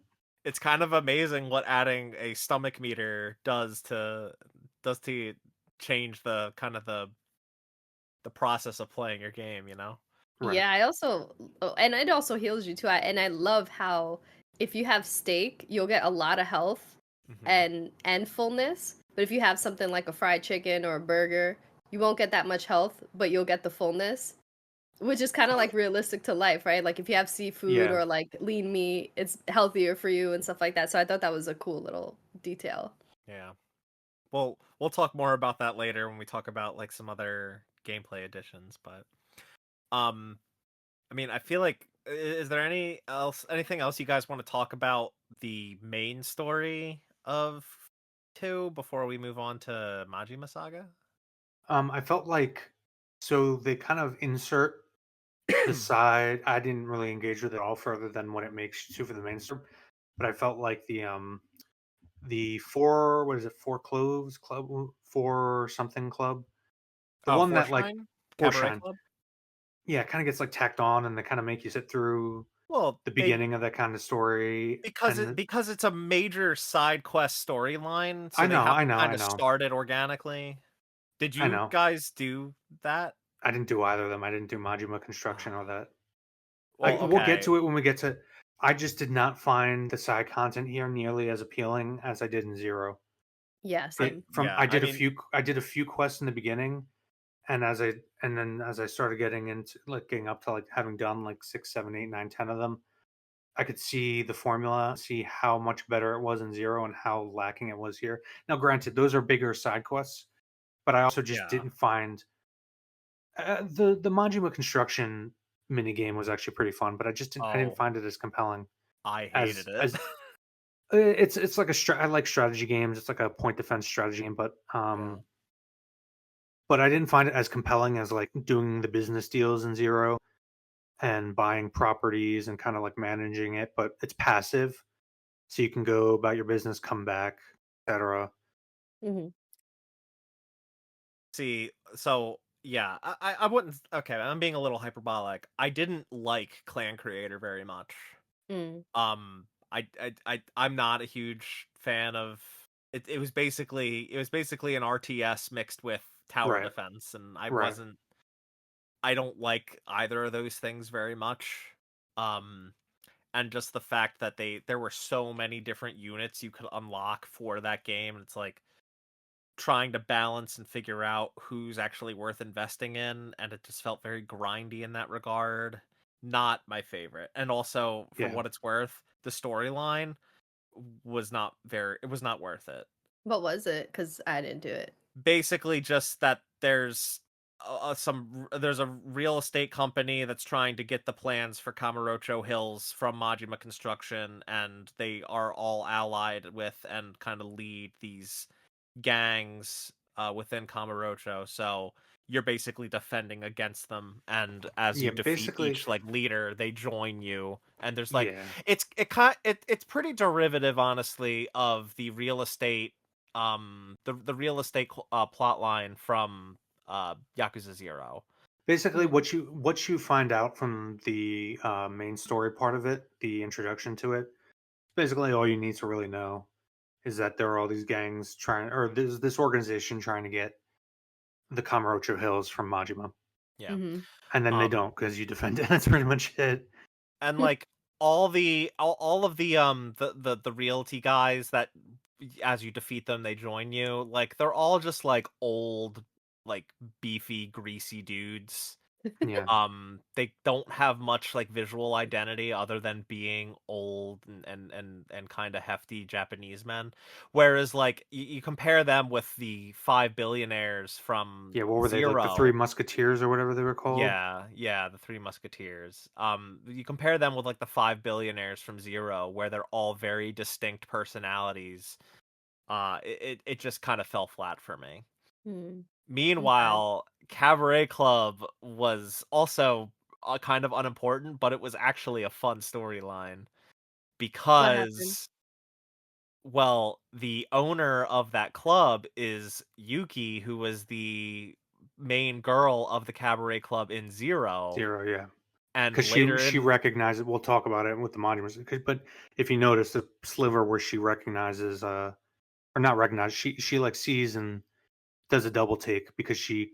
it's kind of amazing what adding a stomach meter does to change the kind of the process of playing your game, you know? Right. Yeah, I also and it also heals you too. And I love how if you have steak, you'll get a lot of health Hmm. and fullness. But if you have something like a fried chicken or a burger, you won't get that much health, but you'll get the fullness, which is kind of like realistic to life, right? Like if you have seafood Yeah. or like lean meat, it's healthier for you and stuff like that. So I thought that was a cool little detail. Yeah. We'll talk more about that later when we talk about like some other gameplay additions, but um I mean, I feel like is there anything else you guys want to talk about the main story of 2 before we move on to Majima Saga? I felt like so they kind of insert the side. I didn't really engage with it all further than what it makes to for the main story, but I felt like the four what is it, four cloves club, four something club, the Oh, one that like Forshine? four Cabaret shine, Club? yeah, kind of gets like tacked on, and they kind of make you sit through Well, the they beginning of that kind of story. And because it's a major side quest storyline, so I they know, have I to know, kind I of know, start it organically. Did I you know. guys do that? I didn't do either of them. I didn't do Majima construction or that. Well, We'll get okay. to it when we get to. I just did not find the side content here nearly as appealing as I did in Zero. Yeah, same. From Yeah, I mean, I did a few quests in the beginning, and then as I started getting into like getting up to like having done like 6, 7, 8, 9, 10 of them, I could see the formula, see how much better it was in Zero and how lacking it was here. Now, granted, those are bigger side quests, but I also just yeah. didn't find the Majima construction mini game was actually pretty fun, but I didn't Oh, find it as compelling I hated it. as it's like I like strategy games. It's like a point defense strategy game, Yeah. but I didn't find it as compelling as like doing the business deals in Zero and buying properties and kind of like managing it. But it's passive, so you can go about your business, come back, etc. Hmm. See, so yeah, I wouldn't. Okay, I'm being a little hyperbolic. I didn't like Clan Creator very much. Mm. I'm not a huge fan of it. It was basically an RTS mixed with tower Right, defense, and right. I don't like either of those things very much. Um, and just the fact that there were so many different units you could unlock for that game, and it's like trying to balance and figure out who's actually worth investing in, and it just felt very grindy in that regard. Not my favorite. And also, for Yeah. what it's worth, the storyline it was not worth it. What was it? Because I didn't do it. Basically just that there's a real estate company that's trying to get the plans for Kamurocho Hills from Majima Construction, and they are all allied with and kind of lead these gangs within Kamurocho. So you're basically defending against them, and as you Yeah, defeat basically, each like leader, they join you. And there's like yeah. it's pretty derivative, honestly, of the real estate the real estate plot line from Yakuza 0. Basically, Mm. what you find out from the main story part of it, the introduction to it, basically all you need to really know is that there are all these gangs trying, or there's this organization trying to get the Kamurocho Hills from Majima, Yeah. Mhm. and then they Um don't because you defend it. That's pretty much it. and like all of the realty guys that as you defeat them they join you, like they're all just like old, like beefy greasy dudes. Yeah, They don't have much like visual identity other than being old and kind of hefty Japanese men. Whereas like you compare them with the five billionaires from yeah. What were they, like the Three Zero. Musketeers or whatever they were called? Yeah, yeah, the Three Musketeers. You compare them with like the five billionaires from Zero, where they're all very distinct personalities. It just kind of fell flat for me. Mm. Okay. Meanwhile, Cabaret Club was also kind of unimportant, but it was actually a fun storyline What happened? because, well, the owner of that club is Yuki, who was the main girl of the Cabaret Club in Zero, Zero, yeah. and Because later she in recognizes. We'll talk about it with the monuments. But if you notice the sliver where she recognizes, or not recognize, she like sees and does a double take because she,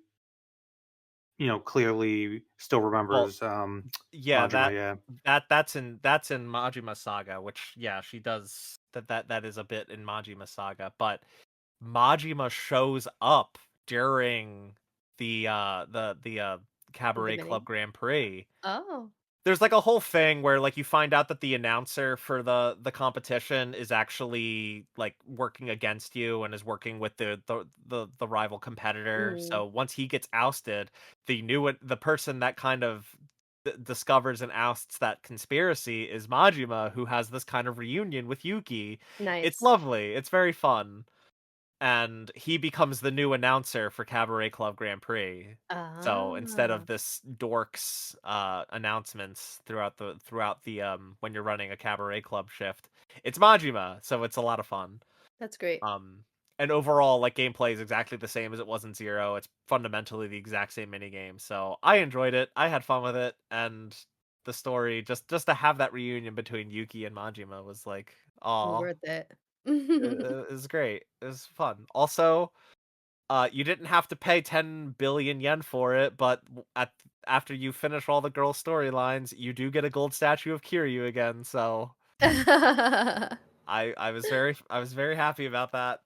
clearly still well, remembers yeah, Majima. Yeah, that's in Majima Saga, which yeah, she does that is a bit in Majima Saga, but Majima shows up during the The Cabaret Club beginning? Grand Prix. Oh. There's like a whole thing where like you find out that the announcer for the competition is actually like working against you and is working with the rival competitor. Mm. So once he gets ousted, the person that kind of discovers and ousts that conspiracy is Majima, who has this kind of reunion with Yuki. It's Nice. lovely. It's very fun, and he becomes the new announcer for Cabaret Club Grand Prix. So instead Ah, of this dorks announcements throughout the when you're running a Cabaret Club shift, it's Majima, so it's a lot of fun. that's great. Um and overall, like, gameplay is exactly the same as it was in Zero. It's fundamentally the exact same minigame. So I enjoyed it. I had fun with it, and the story, just to have that reunion between Yuki and Majima was like, oh, Worth it. it was great. It was fun. Also, you didn't have to pay 10 billion yen for it, but after you finish all the girl storylines, you do get a gold statue of Kiryu again. So I was very happy about that.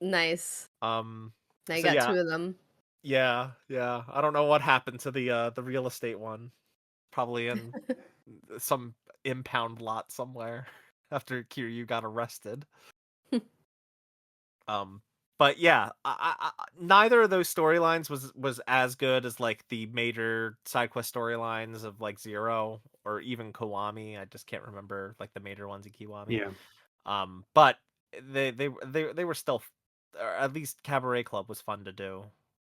Nice. Um, Now you so got yeah, 2 of them. yeah. I don't know what happened to the real estate one. Probably in some impound lot somewhere after Kiryu got arrested. Um, but yeah, neither of those storylines was as good as like the major side quest storylines of like Zero or even Kiwami. I just can't remember like the major ones in Kiwami. yeah, But they were still, or at least Cabaret Club was fun to do.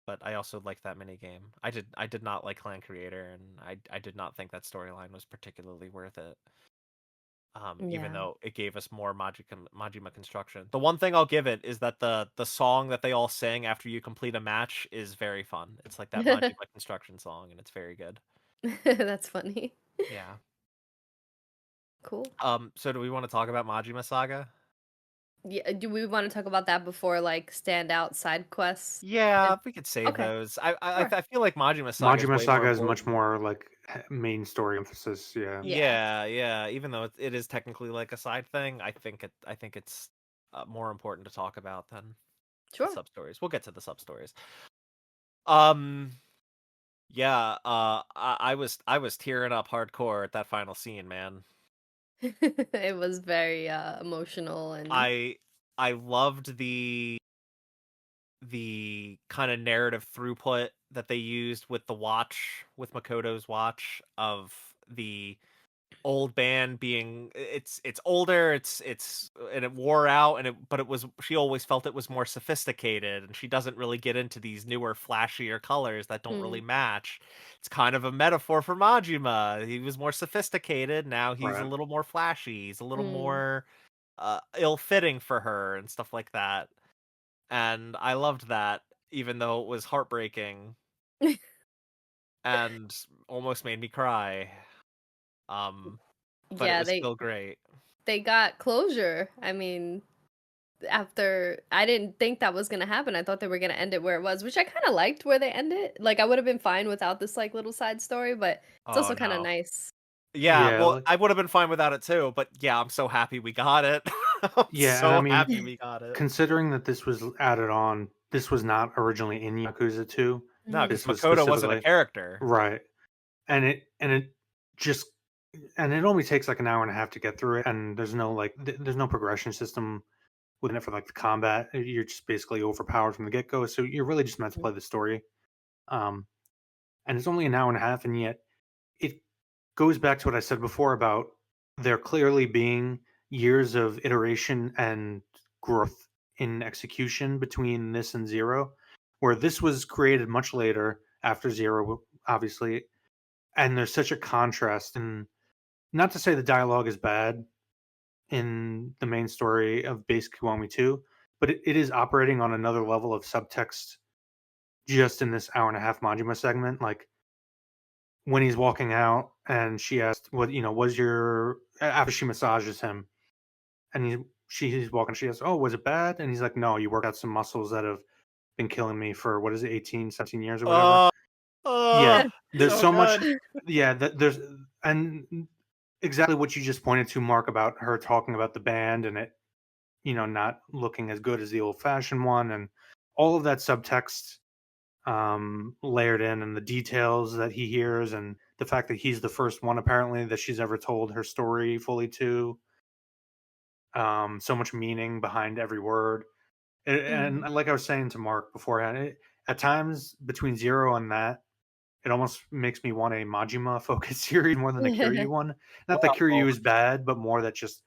But I also liked that mini game. I did not like Clan Creator, and I did not think that storyline was particularly worth it. Even Yeah. though it gave us more Majima construction. The one thing I'll give it is that the song that they all sing after you complete a match is very fun. It's like that Majima construction song, and it's very good. That's funny. Yeah. Cool. So do we want to talk about Majima Saga? Yeah, do we wanna talk about that before, like, standout side quests? And Yeah, we could save okay, those. sure. I feel like Majima Saga is Majima way more Saga is much important. more like main story emphasis. Yeah, Yeah. Yeah. Even though it is technically like a side thing, I think it's more important to talk about than. The Sure. sub stories. We'll get to the sub stories. Um, yeah. I was tearing up hardcore at that final scene, man. It was very emotional and I I loved the kind of narrative throughput that they used with the watch, with Makoto's watch, of the old band being, it's older, it's and it wore out, and it was, she always felt it was more sophisticated, and she doesn't really get into these newer flashier colors that don't really mm, match. It's kind of a metaphor for Majima. He was more sophisticated, now he's a Right. little more flashy, he's a little mm. more ill-fitting for her and stuff like that. And I loved that, even though it was heartbreaking and almost made me cry. Um, but it Yeah, was still great. they got closure. I mean, after I didn't think that was gonna happen. I thought they were gonna end it where it was, which I kind of liked where they ended. Like I would have been fine without this like little side story, but it's Oh also kind of no. nice. Yeah, Yeah, well, like I would have been fine without it too, but yeah, I'm so happy we got it. I'm yeah, and I so mean, happy we got it. considering that this was added on, this was not originally in Yakuza 2. No, because Mm. This was Makoto wasn't a specifically character. right. And it just and it only takes like an hour and a half to get through it, and there's no like there's no progression system within it for like the combat. You're just basically overpowered from the get go, so you're really just meant to play the story. Um, and it's only an hour and a half, and yet it goes back to what I said before about there clearly being years of iteration and growth in execution between this and Zero, where this was created much later after Zero, obviously, and there's such a contrast. And not to say the dialogue is bad in the main story of Base Kiwami 2, but it is operating on another level of subtext just in this hour and a half Majima segment. Like when he's walking out and she asked, what, was your, after she massages him and he's walking, she asks, oh, was it bad? And he's like, no, you worked out some muscles that have been killing me for, what is it, 18, 17 years or whatever. Oh, Yeah. oh, There's so so much. good. Yeah. And exactly what you just pointed to, Mark, about her talking about the band and it, not looking as good as the old fashioned one, and all of that subtext layered in, and the details that he hears, and the fact that he's the first one apparently that she's ever told her story fully to. So much meaning behind every word. And Mm. like I was saying to Mark beforehand, at times between Zero and that, it almost makes me want a Majima focused series more than the Kiryu one. Not that Well, Kiryu is bad, but more that just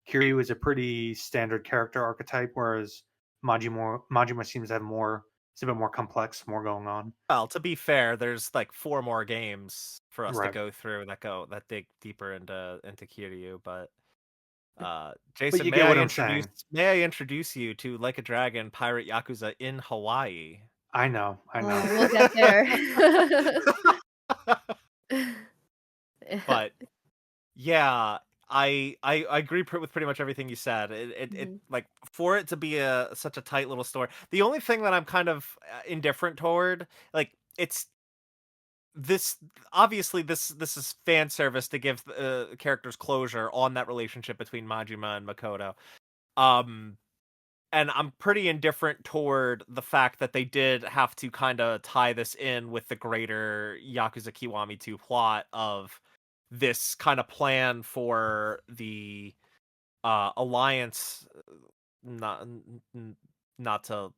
Kiryu is a pretty standard character archetype, whereas Majima seems to have more. It's a bit more complex, more going on. well, to be fair, there's like 4 more games for us to Right. go through that dig deeper into Kiryu, but But Jason, you get what I'm saying. may I introduce you to Like a Dragon Pirate Yakuza in Hawaii? I know. I know. Oh, we'll get there. But yeah, I agree with pretty much everything you said. It Mhm. like, for it to be a such a tight little story. The only thing that I'm kind of indifferent toward, like, it's this, obviously this is fan service to give characters closure on that relationship between Majima and Makoto. Um and I'm pretty indifferent toward the fact that they did have to kind of tie this in with the greater Yakuza Kiwami 2 plot of this kind of plan for the alliance, not not to,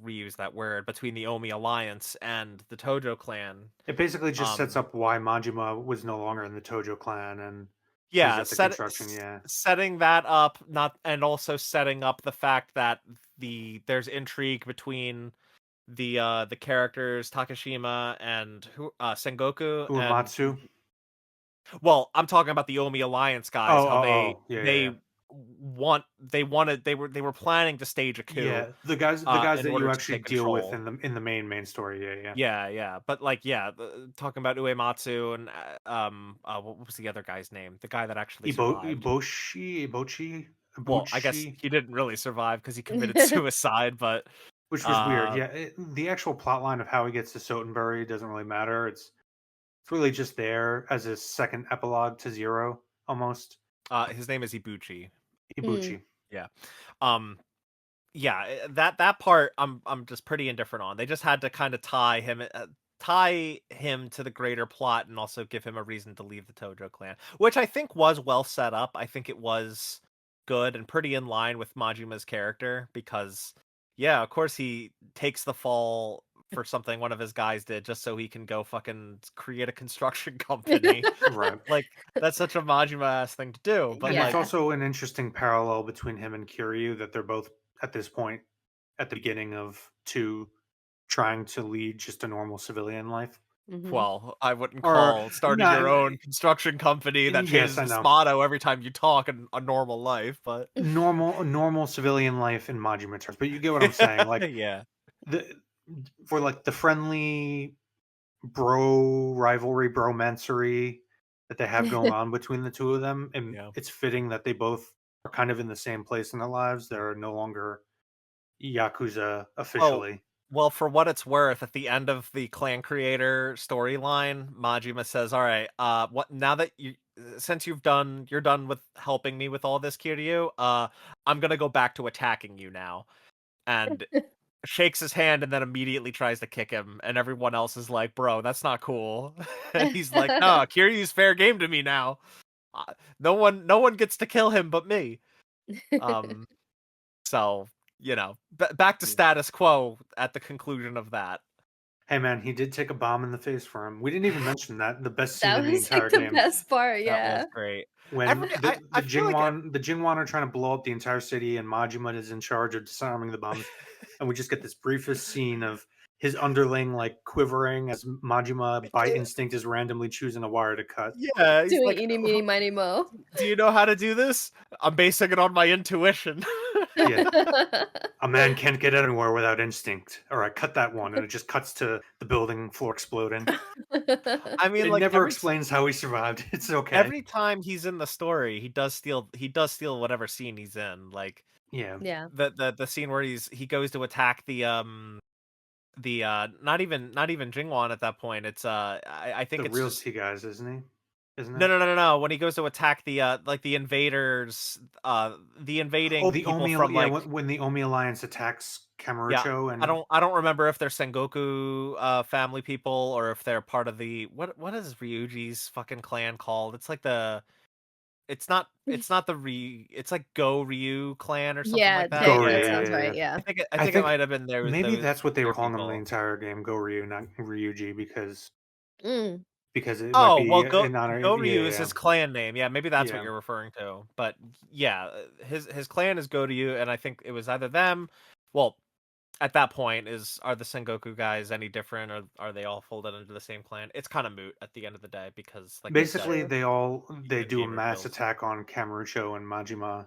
reuse that word, between the Omi alliance and the Tojo clan. It basically just sets Um up why Majima was no longer in the Tojo clan and was yeah, at the construction. Yeah. setting that up, not, and also setting up the fact that there's intrigue between the characters Takashima and Sengoku, and Uematsu. well, I'm talking about the Omi Alliance guys, Oh, how oh, oh. Yeah, yeah, yeah. they were planning to stage a coup Yeah, the guys in that order you to actually take deal with control. in the main story. Yeah, yeah. Yeah, yeah, but like, yeah, talking about Uematsu and what was the other guy's name? The guy that actually survived. Well, I guess Ibuchi, he didn't really survive because he committed suicide, but which was weird. uh Yeah, the actual plot line of how he gets to Sotenbury doesn't really matter. It's really just there as a second epilogue to Zero, almost. his name is Ibuchi. Mm. Ibuchi. Yeah. Um yeah, that part I'm just pretty indifferent on. They just had to kind of tie him to the greater plot and also give him a reason to leave the Tojo clan, which I think was well set up. I think it was good and pretty in line with Majima's character because yeah, of course he takes the fall for something one of his guys did just so he can go fucking create a construction company. Right. Like that's such a Majima ass thing to do, but And it's Yeah. like also an interesting parallel between him and Kiryu that they're both at this point at the beginning of two trying to lead just a normal civilian life. Hmm. well, I wouldn't Or call starting no, your own construction company that yes, changes I its know. motto every time you talk in a normal life, but Normal civilian life in Majima terms. But you get what I'm saying. Like yeah. the for like the friendly bro rivalry, bromancery that they have going on between the two of them, and Yeah. it's fitting that they both are kind of in the same place in their lives. They're no longer Yakuza Oh, officially. well, for what it's worth, at the end of the clan creator storyline, Majima says, "All right, what now that since you're done with helping me with all this, Kiryu, I'm gonna go back to attacking you now." And shakes his hand and then immediately tries to kick him, and everyone else is like, "Bro, that's not cool." And he's like, "No, Kiryu's fair game to me now. No one gets to kill him but me." Um, so back to Yeah. status quo at the conclusion of that. Hey man, he did take a bomb in the face for him. We didn't even mention that. The best scene That in the was like entire the game. best part, That was yeah. great. When Every I feel like The Jingwan are trying to blow up the entire city and Majima is in charge of disarming the bombs, and we just get this briefest scene of his underling like quivering as Majima by instinct is randomly choosing a wire to cut. yeah, he's Doing like, eeny, meeny, miny, mo. "Do you know how to do this? I'm basing it on my intuition." Yeah. A man can't get anywhere without instinct. All right, cut that one, and it just cuts to the building floor exploding. I mean, It like never explains how he survived. It's okay. every time he's in the story, he does steal whatever scene he's in. Like Yeah, Yeah. the scene where he goes to attack the not even Jingwan at that point. It's I think the it's real just T guys, isn't he? Isn't no it? no no no no when he goes to attack the like the invaders the Oh, invading the people Omi. from Yeah, like when the Omi Alliance attacks yeah Kamurocho, I and don't I don't remember if they're Sengoku family people or if they're part of the what is Ryuji's fucking clan called? It's like the it's not the it's like Go Ryu clan or something Yeah, like that. that Goryu. Yeah. sounds Yeah, right, yeah. yeah. I I think it think might have been maybe that's what they were their calling him the people. entire game. Goryu, not Ryuji, Mm. because it might Oh, be well, in honor. Go Yeah, Ryu yeah, is yeah. his clan name. Yeah, maybe that's what Yeah. you're referring to. But yeah, his clan is Go Ryu, and I think it was either them. Well, at that point, are the Sengoku guys any different, or are they all folded into the same clan? It's kind of moot at the end of the day because, like you It's said, Basically, true. they the do a game mass reveals. attack on Kamurocho and Majima,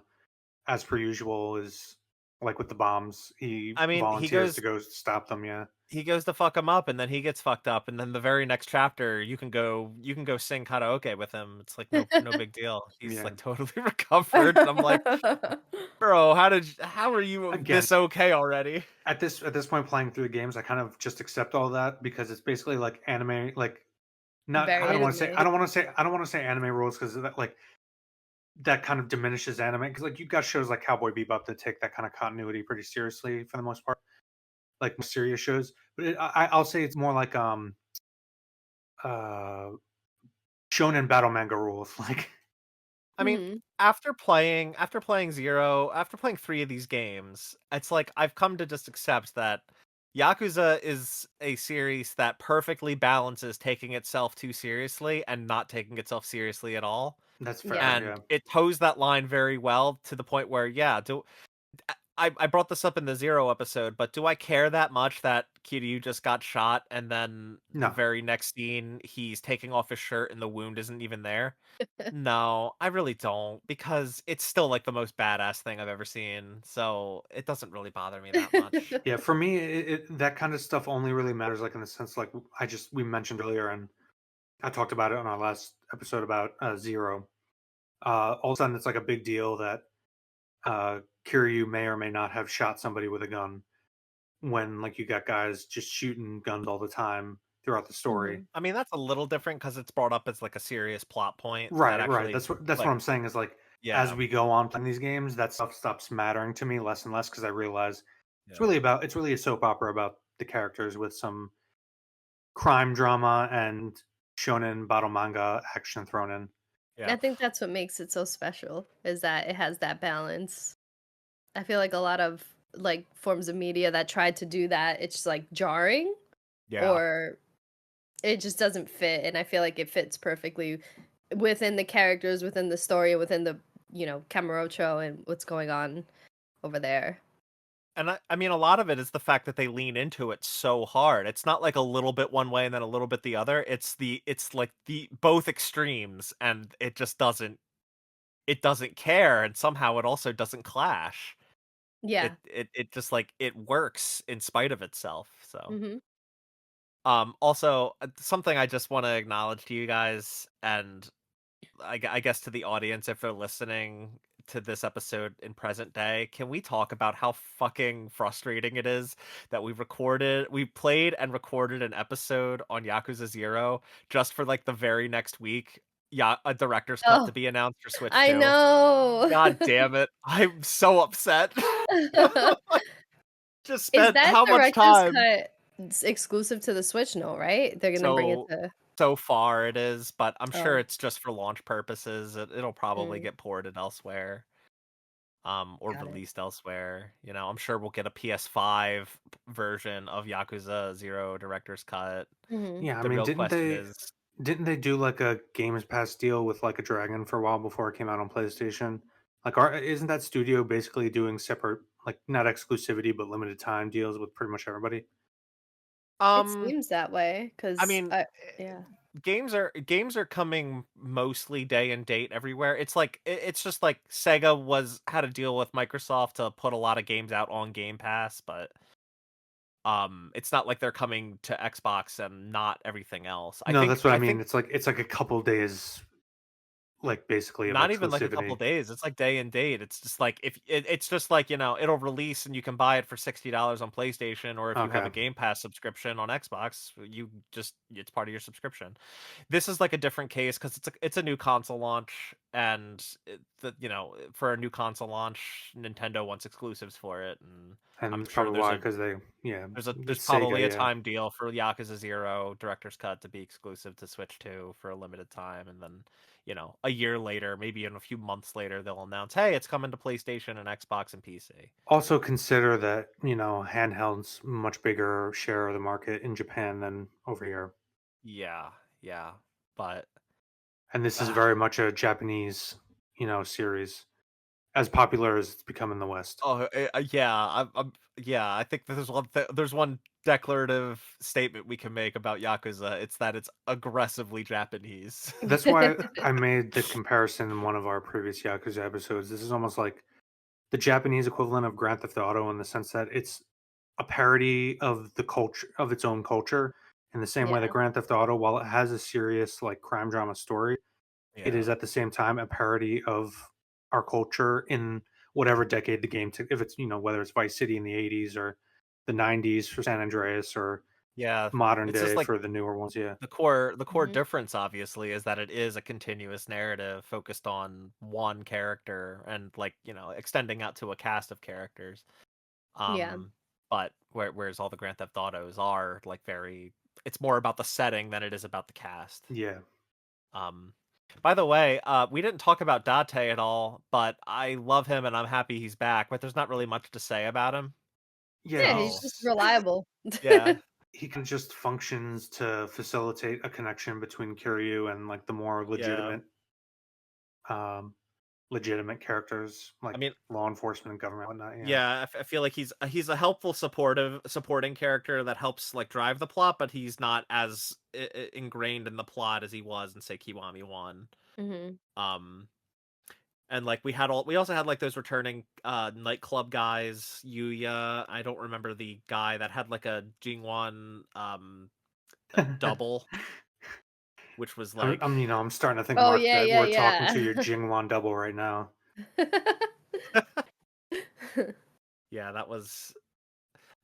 as per usual. Is like with the bombs, he I mean, volunteers to go stop them. Yeah, he goes to fuck him up, and then he gets fucked up, and then the very next chapter, you can go sing karaoke with him. It's like no big deal. He's yeah. like totally recovered, and I'm like, bro, how are you Again, this okay already? at this point, playing through the games, I kind of just accept all that because it's basically like anime. Like, not Very anime. I don't want to say anime rules because that like that kind of diminishes anime because like you've got shows like Cowboy Bebop that take that kind of continuity pretty seriously for the most part, like more serious shows. But I'll say it's more like uh shonen battle manga rules. Like, I mean, Mhm. after playing Zero, after playing 3 of these games, it's like I've come to just accept that Yakuza is a series that perfectly balances taking itself too seriously and not taking itself seriously at all. that's Yeah. fair. And Yeah, it toes that line very well to the point where, yeah, I brought this up in the Zero episode, but do I care that much that Kiryu just got shot and then the no, very next scene he's taking off his shirt and the wound isn't even there? No, I really don't because it's still like the most badass thing I've ever seen. So it doesn't really bother me that much. yeah. For me, that kind of stuff only really matters like in the sense like we mentioned earlier, and I talked about it on our last episode about Zero. All of a sudden, it's like a big deal that Kiryu may or may not have shot somebody with a gun when like you got guys just shooting guns all the time throughout the story. Mhm. I mean, that's a little different because it's brought up as like a serious plot point that Right, right. actually That's what like I'm saying is like as Yeah. we go on playing these games, that stuff stops mattering to me less and less because I realize Yeah. it's really a soap opera about the characters with some crime drama and shonen battle manga action thrown in. I Yeah. think that's what makes it so special, is that it has that balance. I feel like a lot of like forms of media that tried to do that, it's just like jarring Yeah. or it just doesn't fit. And I feel like it fits perfectly within the characters, within the story, within the, Kamurocho and what's going on over there. And I mean, a lot of it is the fact that they lean into it so hard. It's not like a little bit one way and then a little bit the other. It's like the both extremes, and it doesn't care, and somehow it also doesn't clash. Yeah. It just like it works in spite of itself. So Mm-hmm. also something I just want to acknowledge to you guys, and I guess to the audience if they're listening to this episode in present day, can we talk about how fucking frustrating it is that we played and recorded an episode on Yakuza 0 just for like the very next week, yeah, a director's cut to Oh, be announced for Switch I 2. know. God damn it. I'm so upset. Just Is spent that how much director's time? cut exclusive to the Switch? No, right? They're gonna bring it So to. so far it is, but I'm sure Oh, it's just for launch purposes. It'll probably mm, get ported elsewhere. Or got it. released elsewhere. I'm sure we'll get a PS5 version of Yakuza 0 Director's Cut. Hmm. Yeah, I The mean, real question is, didn't they do like a Games Pass deal with like a Dragon for a while before it came out on PlayStation? Like, isn't that studio basically doing separate, like not exclusivity but limited time deals with pretty much everybody? It um, seems that way, I cause mean, yeah. games are coming mostly day and date everywhere. It's like it's just like Sega had a deal with Microsoft to put a lot of games out on Game Pass, but it's not like they're coming to Xbox and not everything else. I No, think that's what I I mean. think It's like a couple days, like basically of Not even like a couple exclusivity. days. It's like day and date. It's just like it's just like, it'll release and you can buy it for $60 on PlayStation, or if you have Okay, a Game Pass subscription on Xbox, it's part of your subscription. This is like a different case because it's a new console launch, and for a new console launch, Nintendo wants exclusives for it, and and I'm that's sure probably why because there's it's probably Sega, a yeah. time deal for Yakuza 0 Director's Cut to be exclusive to Switch 2 for a limited time, and then, a year later, maybe in a few months later, they'll announce, "Hey, it's coming to PlayStation and Xbox and PC." Also consider that handhelds much bigger share of the market in Japan than over here, Yeah, yeah, but and this is uh, very much a Japanese series, as popular as it's become in the West. yeah, yeah. I think there's one declarative statement we can make about Yakuza. It's that it's aggressively Japanese. That's why I made the comparison in one of our previous Yakuza episodes. This is almost like the Japanese equivalent of Grand Theft Auto in the sense that it's a parody of the culture of its own culture in the same way that Yeah. Grand Theft Auto, while it has a serious like crime drama story, it is Yeah, at the same time a parody of our culture in whatever decade the game took. If it's whether it's Vice City in the '80s or the '90s for San Andreas or yeah. modern It's just day like for the newer ones. Yeah, the core Hmm. difference obviously is that it is a continuous narrative focused on one character and, like, extending out to a cast of characters. Yeah. But whereas all the Grand Theft Autos are like it's more about the setting than it is about the cast. yeah, Um by the way, we didn't talk about Date at all, but I love him and I'm happy he's back, but there's not really much to say about him. yeah. Yeah, he's So, just reliable. yeah. He can just functions to facilitate a connection between Kiryu and like the more Yeah. um, legitimate characters I like mean, law enforcement and government and whatnot. Yeah, yeah, I feel like he's a helpful supporting character that helps like drive the plot, but he's not as ingrained in the plot as he was in, say, Kiwami 1. Hmm. Um and like we also had like those returning nightclub guys, Yuya. I don't remember the guy that had like a Jingwan double, which was like, I'm starting to think, Oh Mark, yeah, that yeah, we're talking to your yeah. Jingwan double right now. yeah,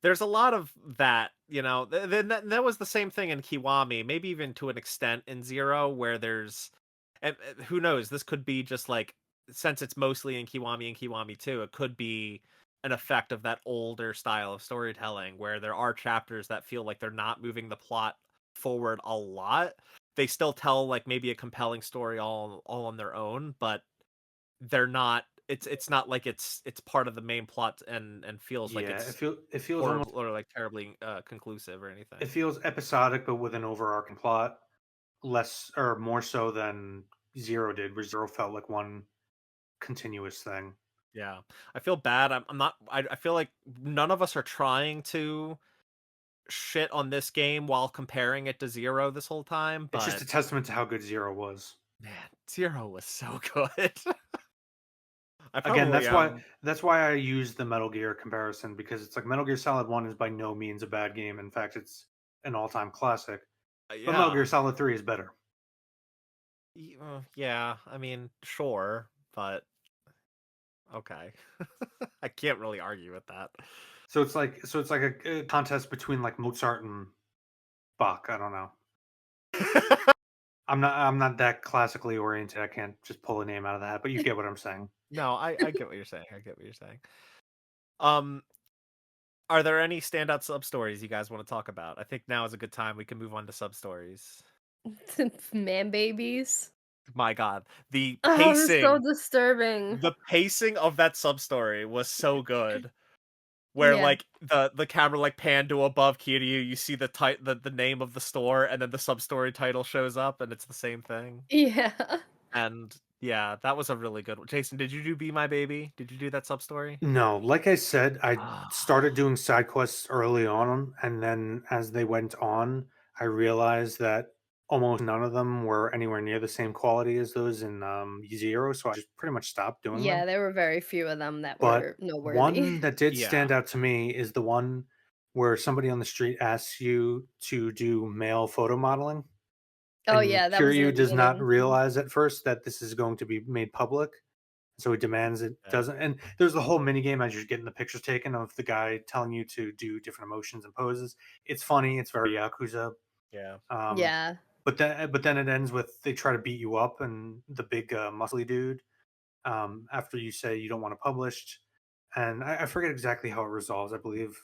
there's a lot of that, then that was the same thing in Kiwami, maybe even to an extent in Zero, where there's, and who knows, this could be just like since it's mostly in Kiwami and Kiwami 2, it could be an effect of that older style of storytelling where there are chapters that feel like they're not moving the plot forward a lot. They still tell like maybe a compelling story all on their own, but they're not it's not like it's part of the main plot and feels like Yeah, it's it feels almost horrible or like terribly conclusive or it anything. feels episodic, but with an overarching plot, less or more so than Zero did, where Zero felt like one continuous thing. Yeah. I feel bad. I'm not I feel like none of us are trying to shit on this game while comparing it to Zero this whole time, It's just but a testament to how good Zero was. man, Zero was so good. I Again, probably that's why I use the Metal Gear comparison, because it's like Metal Gear Solid 1 is by no means a bad game. In fact, it's an all-time classic. But Metal yeah. Gear Solid 3 is better. Yeah, I mean, sure, but okay. I can't really argue with that. So it's like a contest between like Mozart and Bach. I don't know. I'm not that classically oriented. I can't just pull a name out of the hat, but you get what I'm saying. No, I get what you're saying. I get what you're saying. Um, are there any standout sub stories you guys want to talk about? I think now is a good time we can move on to sub stories. Man babies. My God, Oh, it's so disturbing. the pacing of that sub story was so good. Where Yeah. like the camera like panned to above Kiryu, you see the name of the store, and then the sub story title shows up, and it's the same thing. Yeah. And yeah, that was a really good one. Jason, did you do Be My Baby? Did you do that sub story? No, like I said, I started doing side quests early on, and then as they went on, I realized that almost none of them were anywhere near the same quality as those in Zero, so I just pretty much stopped doing Yeah, them. there were very few of them that But were noteworthy. one that did Yeah. stand out to me is the one where somebody on the street asks you to do male photo modeling, Oh, and yeah, that was in the Kiryu does not beginning. Mhm. realize at first that this is going to be made public. So he demands it Yeah. doesn't. And there's the whole mini game as you're getting the pictures taken of the guy telling you to do different emotions and poses. It's funny. It's very Yakuza. Yeah. Um, Yeah. but then it ends with they try to beat you up, and the big muscly dude, after you say you don't want it published, and I forget exactly how it resolves. I believe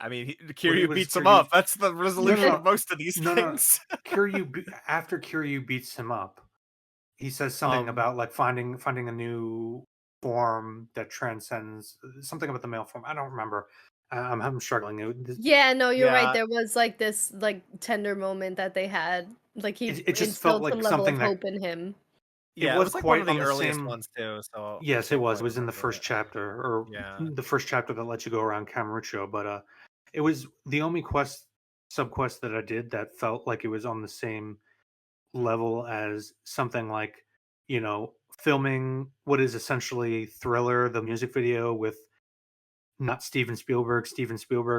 I mean, what it Kiryu was beats him up. That's the no no resolution of no most of these no things. After Kiryu beats him up, he says something um, about like finding a new form that transcends something about the male form. I don't remember. I'm struggling. Yeah, no, you're right. yeah, There was, like, this, like, tender moment that they had. Like, he it just felt instilled some like level of something that hope in him. it yeah, it was was like one quite of on the the earliest same. ones too. So I Yes, it can't was. quite It was in the remember first it. chapter, or Yeah. the first chapter that lets you go around Kamurocho. But it was the only quest sub quest that I did that felt like it was on the same level as something like, filming what is essentially Thriller, the music video, with not Steven Spielberg,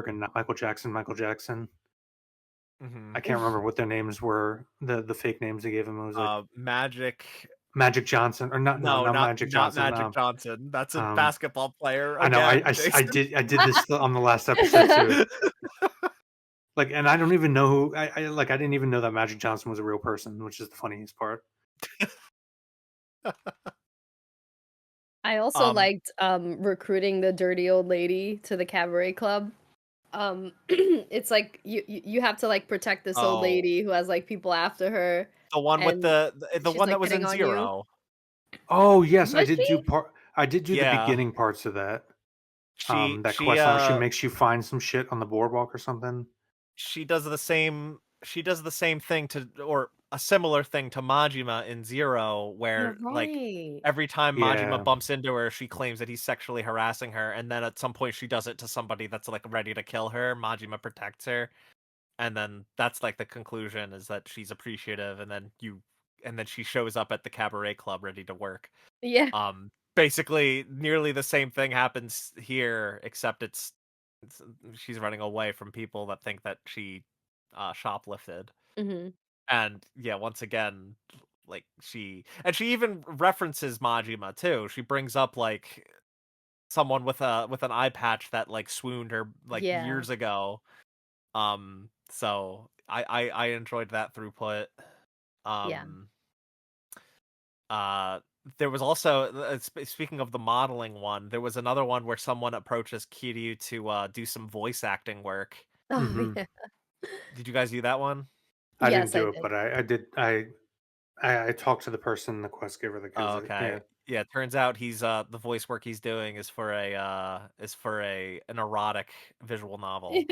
and not Michael Jackson. hmm I can't remember what their names were, the fake names they gave him. It was like Magic. Magic Johnson, or No, not Magic not Johnson. Magic Johnson. That's a Um, basketball player I know, again, Jason. I did this on the last episode too. Like, and I don't even know who I didn't even know that Magic Johnson was a real person, which is the funniest part. I also um, liked, recruiting the dirty old lady to the cabaret club. It's like you have to, like, protect this old oh, lady who has, like, people after her, the one with and the she's, one like, that was hitting in on you. Zero. Oh yes, Was she? I did do the Yeah, beginning parts of that. That she quest line where she makes you find some shit on the boardwalk or something. she does the same thing to or a similar thing to Majima in Zero You're where like right. every time Majima Yeah. bumps into her she claims that he's sexually harassing her and then at some point she does it to somebody that's like ready to kill her. Majima protects her and then that's like the conclusion is that she's appreciative and then she shows up at the cabaret club ready to work. Yeah. Basically nearly the same thing happens here except it's she's running away from people that think that she shoplifted. Mhm. And yeah, once again, like she even references Majima too. She brings up like someone with an eye patch that like swooned her like Yeah. years ago. So I enjoyed that throughput. Yeah. Um uh there was also speaking of the modeling one, there was another one where someone approaches Kiryu to do some voice acting work. Oh Hmm. yeah. Did you guys do that one? I didn't Yes, I do it, did. but I did. I talked to the person, the quest giver, that gives Oh, it. Yeah. okay. Yeah, it turns out he's the voice work he's doing is for an erotic visual novel.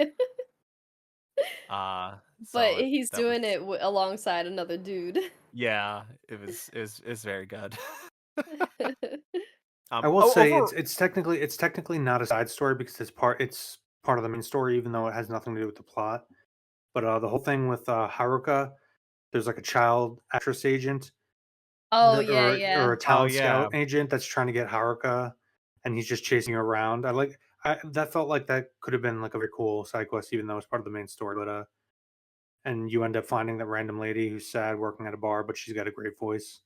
But So he's that was, doing it alongside another dude. yeah, it was very good. I will Oh, say over it's technically not a side story because it's part of the main story, even though it has nothing to do with the plot. But the whole thing with Haruka, there's like a child actress agent Oh that, yeah, or yeah. a Oh talent yeah, scout agent that's trying to get Haruka, and he's just chasing her around. That felt like that could have been like a very cool side quest, even though it's part of the main story. But and you end up finding that random lady who's sad working at a bar, but she's got a great voice,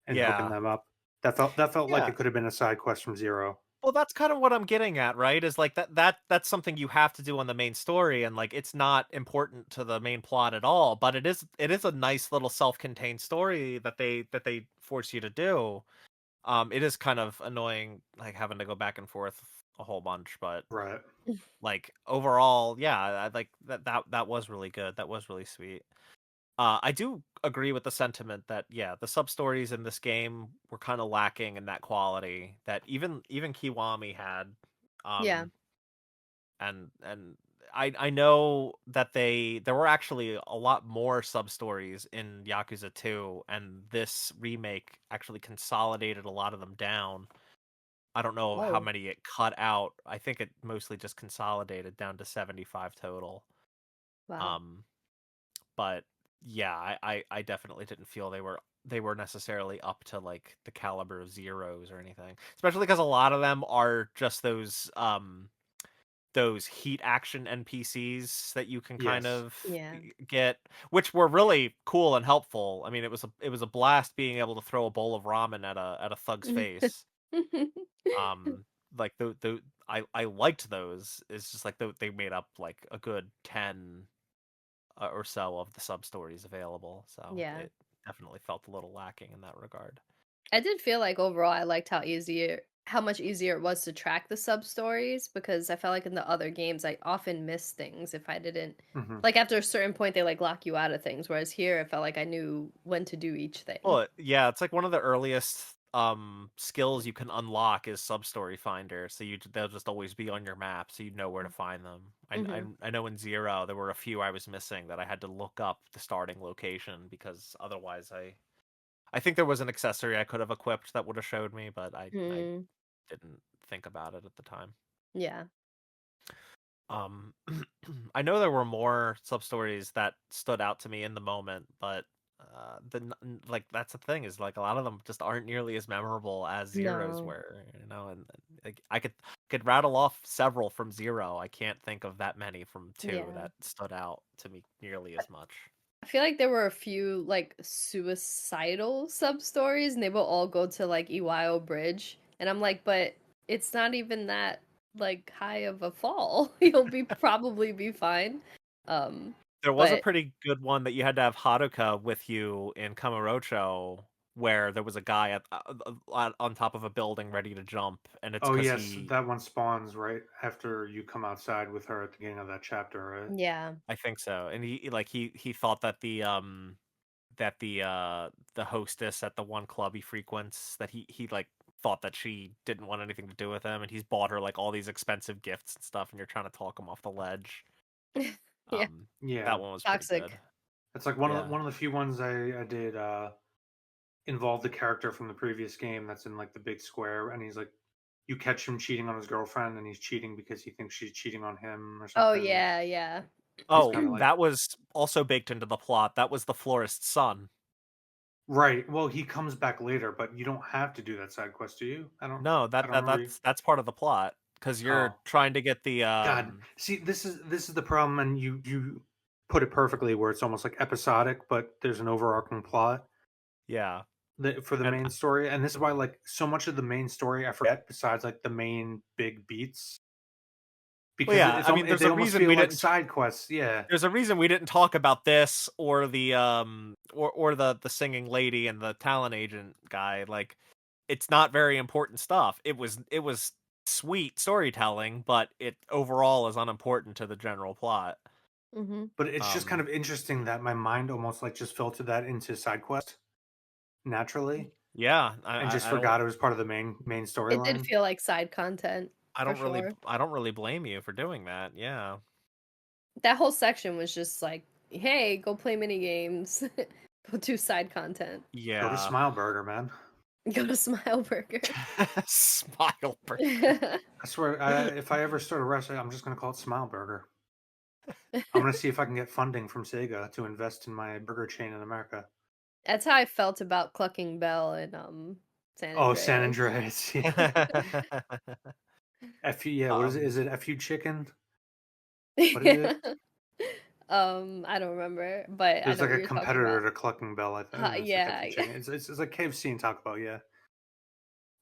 and hooking yeah. them up. That felt like Yeah. it could have been a side quest from Zero. Well, that's kind of what I'm getting at, right? Is like that's something you have to do on the main story, and like it's not important to the main plot at all, but it is a nice little self-contained story that they force you to do. It is kind of annoying, like having to go back and forth a whole bunch, but Right. like overall, yeah, I like that was really good. That was really sweet. I do agree with the sentiment that yeah, the sub stories in this game were kind of lacking in that quality that even Kiwami had. Yeah. Um, and I know that there were actually a lot more sub stories in Yakuza 2, and this remake actually consolidated a lot of them down. I don't know how Oh, many it cut out. I think it mostly just consolidated down to 75 total. wow. Um, but yeah, I definitely didn't feel they were necessarily up to like the caliber of Zeros or anything. Especially because a lot of them are just those heat action NPCs that you can kind Yes. of Yeah. get, which were really cool and helpful. I mean, it was a blast being able to throw a bowl of ramen at a thug's face. Um, like I liked those. It's just like they made up like a good 10 or so of the sub stories available. So Yeah. it definitely felt a little lacking in that regard. I did feel like overall I liked how much easier it was to track the sub stories because I felt like in the other games I often missed things if I didn't Hmm. like after a certain point they like lock you out of things, whereas here I felt like I knew when to do each thing. Well, yeah, it's like one of the earliest skills you can unlock is sub story finder. So they'll just always be on your map, so you know where to find them. I, I Hmm. I know in Zero there were a few I was missing that I had to look up the starting location because otherwise I think there was an accessory I could have equipped that would have showed me, but I Mm, didn't think about it at the time. yeah. Um, I know there were more sub stories that stood out to me in the moment, but like that's the thing is like a lot of them just aren't nearly as memorable as Zeros No. were, and like I could rattle off several from Zero. I can't think of that many from two Yeah. that stood out to me nearly as much. I feel like there were a few like suicidal sub stories and they will all go to like Iwao Bridge and I'm like, but it's not even that like high of a fall. You'll be probably be fine. Um There was a but pretty good one that you had to have Haruka with you in Kamurocho, where there was a guy on top of a building ready to jump, and it's Oh because yes, he that one spawns right after you come outside with her at the beginning of that chapter, right? yeah. I think so, and he thought that the hostess at the one club he frequents that he like thought that she didn't want anything to do with him, and he's bought her like all these expensive gifts and stuff, and you're trying to talk him off the ledge. Yeah. Um, Yeah, that one was pretty good. Toxic. it's like Yeah. one of the few ones I did involve the character from the previous game that's in like the big square, and he's like, you catch him cheating on his girlfriend, and he's cheating because he thinks she's cheating on him or Oh something. yeah, yeah. He's Oh, kind of like, that was also baked into the plot. That was the florist's son. right. Well, he comes back later, but you don't have to do that side quest, do you? No, I don't remember. that's part of the plot because you're Oh trying to get the God, see, this is the problem, and you put it perfectly, where it's almost like episodic, but there's an overarching plot yeah. for the And main story, and this is why like so much of the main story I forget besides like the main big beats well, because yeah, I mean they almost feel like side quests. Yeah, there's a reason we didn't talk about this or the or the singing lady and the talent agent guy. Like it's not very important stuff. It was sweet storytelling, but it overall is unimportant to the general plot. Mhm. But it's just kind Um, of interesting that my mind almost like just filtered that into side quest naturally yeah, and just I don't forgot it was part of the main It did storyline. feel like side content for sure. I don't really blame you for doing that. Yeah. That whole section was just like, "Hey, go play mini games. Go do side content. Go to Yeah. Smile Burger, man. Go to Smile Burger." Smile burger. I swear, if I ever start a restaurant, I'm just gonna call it Smile Burger. I'm gonna see if I can get funding from Sega to invest in my burger chain in America. That's how I felt about Clucking Bell in San Oh, San Andreas. Andreas. Yeah. FU, yeah, what is it? Um, Is it FU Chicken? What is Yeah. it? I don't remember, but I There's know like what a you're talking about. competitor to Clucking Bell, I think. It's like Yeah, FU yeah, Chicken. It's like KFC and Taco Bell, yeah.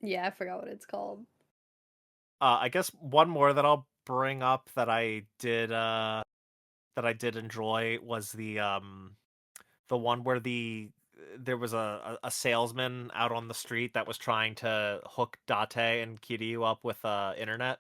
yeah. I forgot what it's called. I guess one more that I'll bring up that I did enjoy was the one where there was a salesman out on the street that was trying to hook Date and Kiryu up with internet,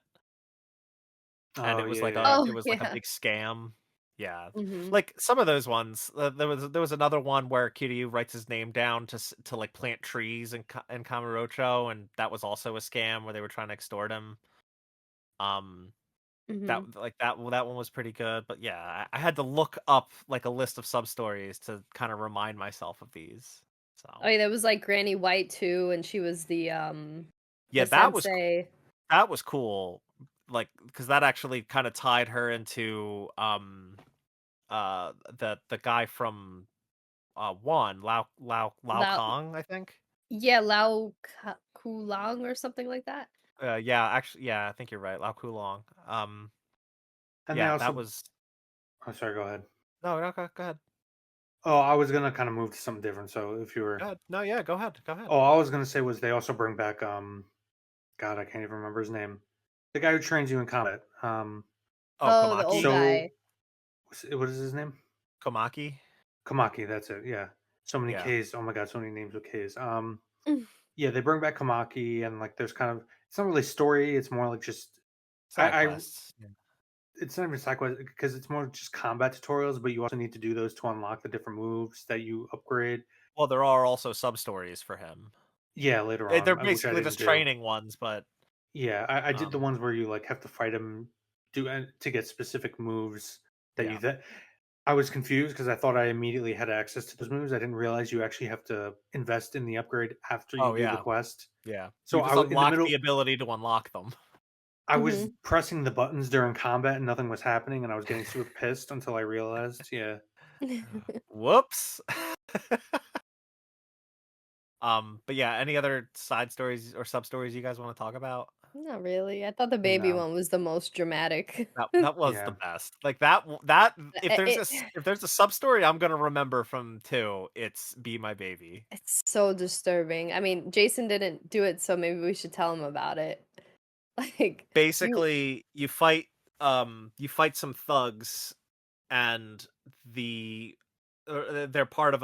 and Oh, yeah, Oh, it was like a yeah. big scam. Yeah, Mhm. like some of those ones. There was another one where Kiryu writes his name down to like plant trees in Kamurocho, and that was also a scam where they were trying to extort him. Um, Mhm. that one was pretty good, but yeah, I had to look up like a list of sub stories to kind of remind myself of these. Oh, So yeah, there was like Granny White too, and she was yeah, the sensei. that was cool, like because that actually kind of tied her into the guy from one Lao Lao Kong, I think. Yeah, Kulang or something like that. Yeah, actually, yeah, I think you're right, Lao Kulong. and they Yeah, that also. was Oh, sorry, go ahead. no, no, go ahead, Oh, I was gonna kind of move to something different. So if you go were, ahead. No, yeah, go ahead. oh, all I was gonna say was they also bring back God, I can't even remember his name. The guy who trains you in combat. Oh, Oh, the old Komaki, guy. So what is his name? Komaki, Kamaki. That's it. Yeah. So many yeah, K's. Oh my God, so many names with K's. Mm. Yeah, they bring back Kamaki, and like there's kind of it's not really story. It's more like just side I quests. Yeah. it's not even side quest because it's more just combat tutorials, but you also need to do those to unlock the different moves that you upgrade. Well, there are also sub stories for him. Yeah, later They're on, which I basically didn't just do. training ones, but Yeah, I did the um, ones where you like have to fight him to get specific moves that yeah. you that I was confused because I thought I immediately had access to those moves. I didn't realize you actually have to invest in the upgrade after you Oh do the yeah, quest. yeah. So You I just in the unlock middle the ability to unlock them. I was Mhm. pressing the buttons during combat and nothing was happening and I was getting super pissed until I realized, yeah. Whoops. But yeah, any other side stories or sub stories you guys want to talk about? Not really. I thought the baby No. one was the most dramatic. That was the Yeah. best. Like that It if there's a sub story I'm gonna remember from two, it's Be My Baby. it's so disturbing. I mean, Jason didn't do it, so maybe we should tell him about it. Like, you Basically, you fight some thugs and they're part of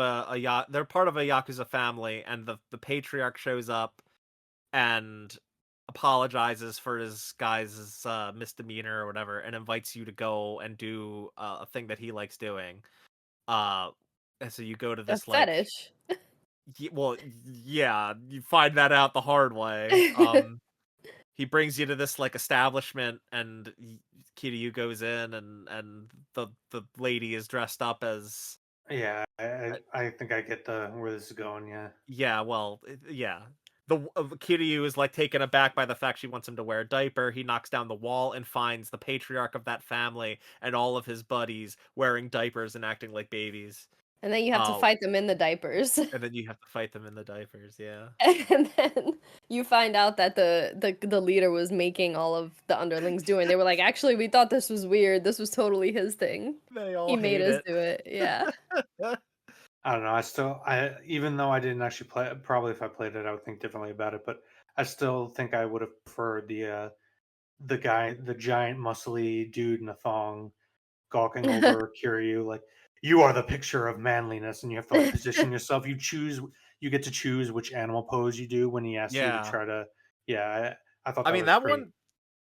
they're part of a yakuza family, and the patriarch shows up and apologizes for his guy's misdemeanor or whatever, and invites you to go and do a thing that he likes doing. Uh, and so you go to a this like, fetish. well, yeah, you find that out the hard way. He brings you to this like establishment, and Kiryu goes in, and the lady is dressed up as Yeah, I think I get the where this is going, yeah. yeah, well, yeah. Kiryu is like taken aback by the fact she wants him to wear a diaper. He knocks down the wall and finds the patriarch of that family and all of his buddies wearing diapers and acting like babies. And then you have to Oh, fight them in the diapers. and then you have to fight them in the diapers. Yeah, And then you find out that the leader was making all of the underlings do it. And they were like, "Actually, we thought this was weird. This was totally his thing. they He all made hate us it. do it." Yeah. I don't know. I even though I didn't actually play it, probably if I played it, I would think differently about it. But I still think I would have preferred the guy, the giant muscly dude in a thong, gawking over Kiryu, like you are the picture of manliness, and you have to like position yourself. you get to choose which animal pose you do when he asks you to Yeah. try to. Yeah, I thought I that mean was great.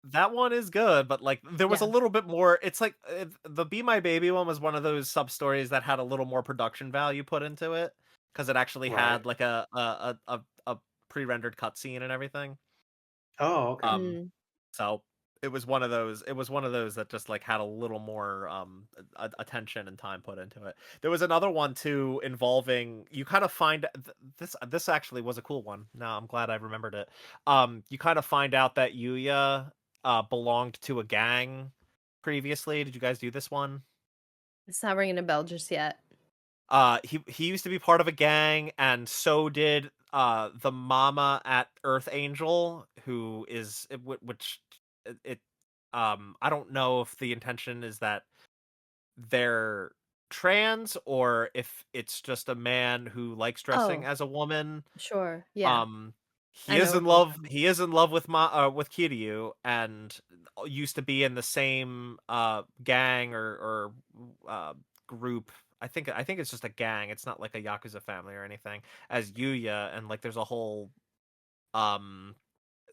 that one is good, but like there was a Yeah. little bit more. It's like the Be My Baby one was one of those sub stories that had a little more production value put into it because it actually Right. had like a pre-rendered cutscene and everything. Oh, okay. Mm. So it was one of those that just like had a little more attention and time put into it. There was another one too involving you kind of find this actually was a cool one. Now I'm glad I remembered it. You kind of find out that Yuya belonged to a gang previously. Did you guys do this one? It's not ringing a bell just yet. He used to be part of a gang, and so did the mama at Earth Angel, who is which it I don't know if the intention is that they're trans or if it's just a man who likes dressing Oh, as a woman. sure. Yeah. Um, I know what you're talking about. He is in love with with Kiryu, and used to be in the same gang or group. I think it's just a gang. It's not like a Yakuza family or anything. As Yuya, and like there's a whole um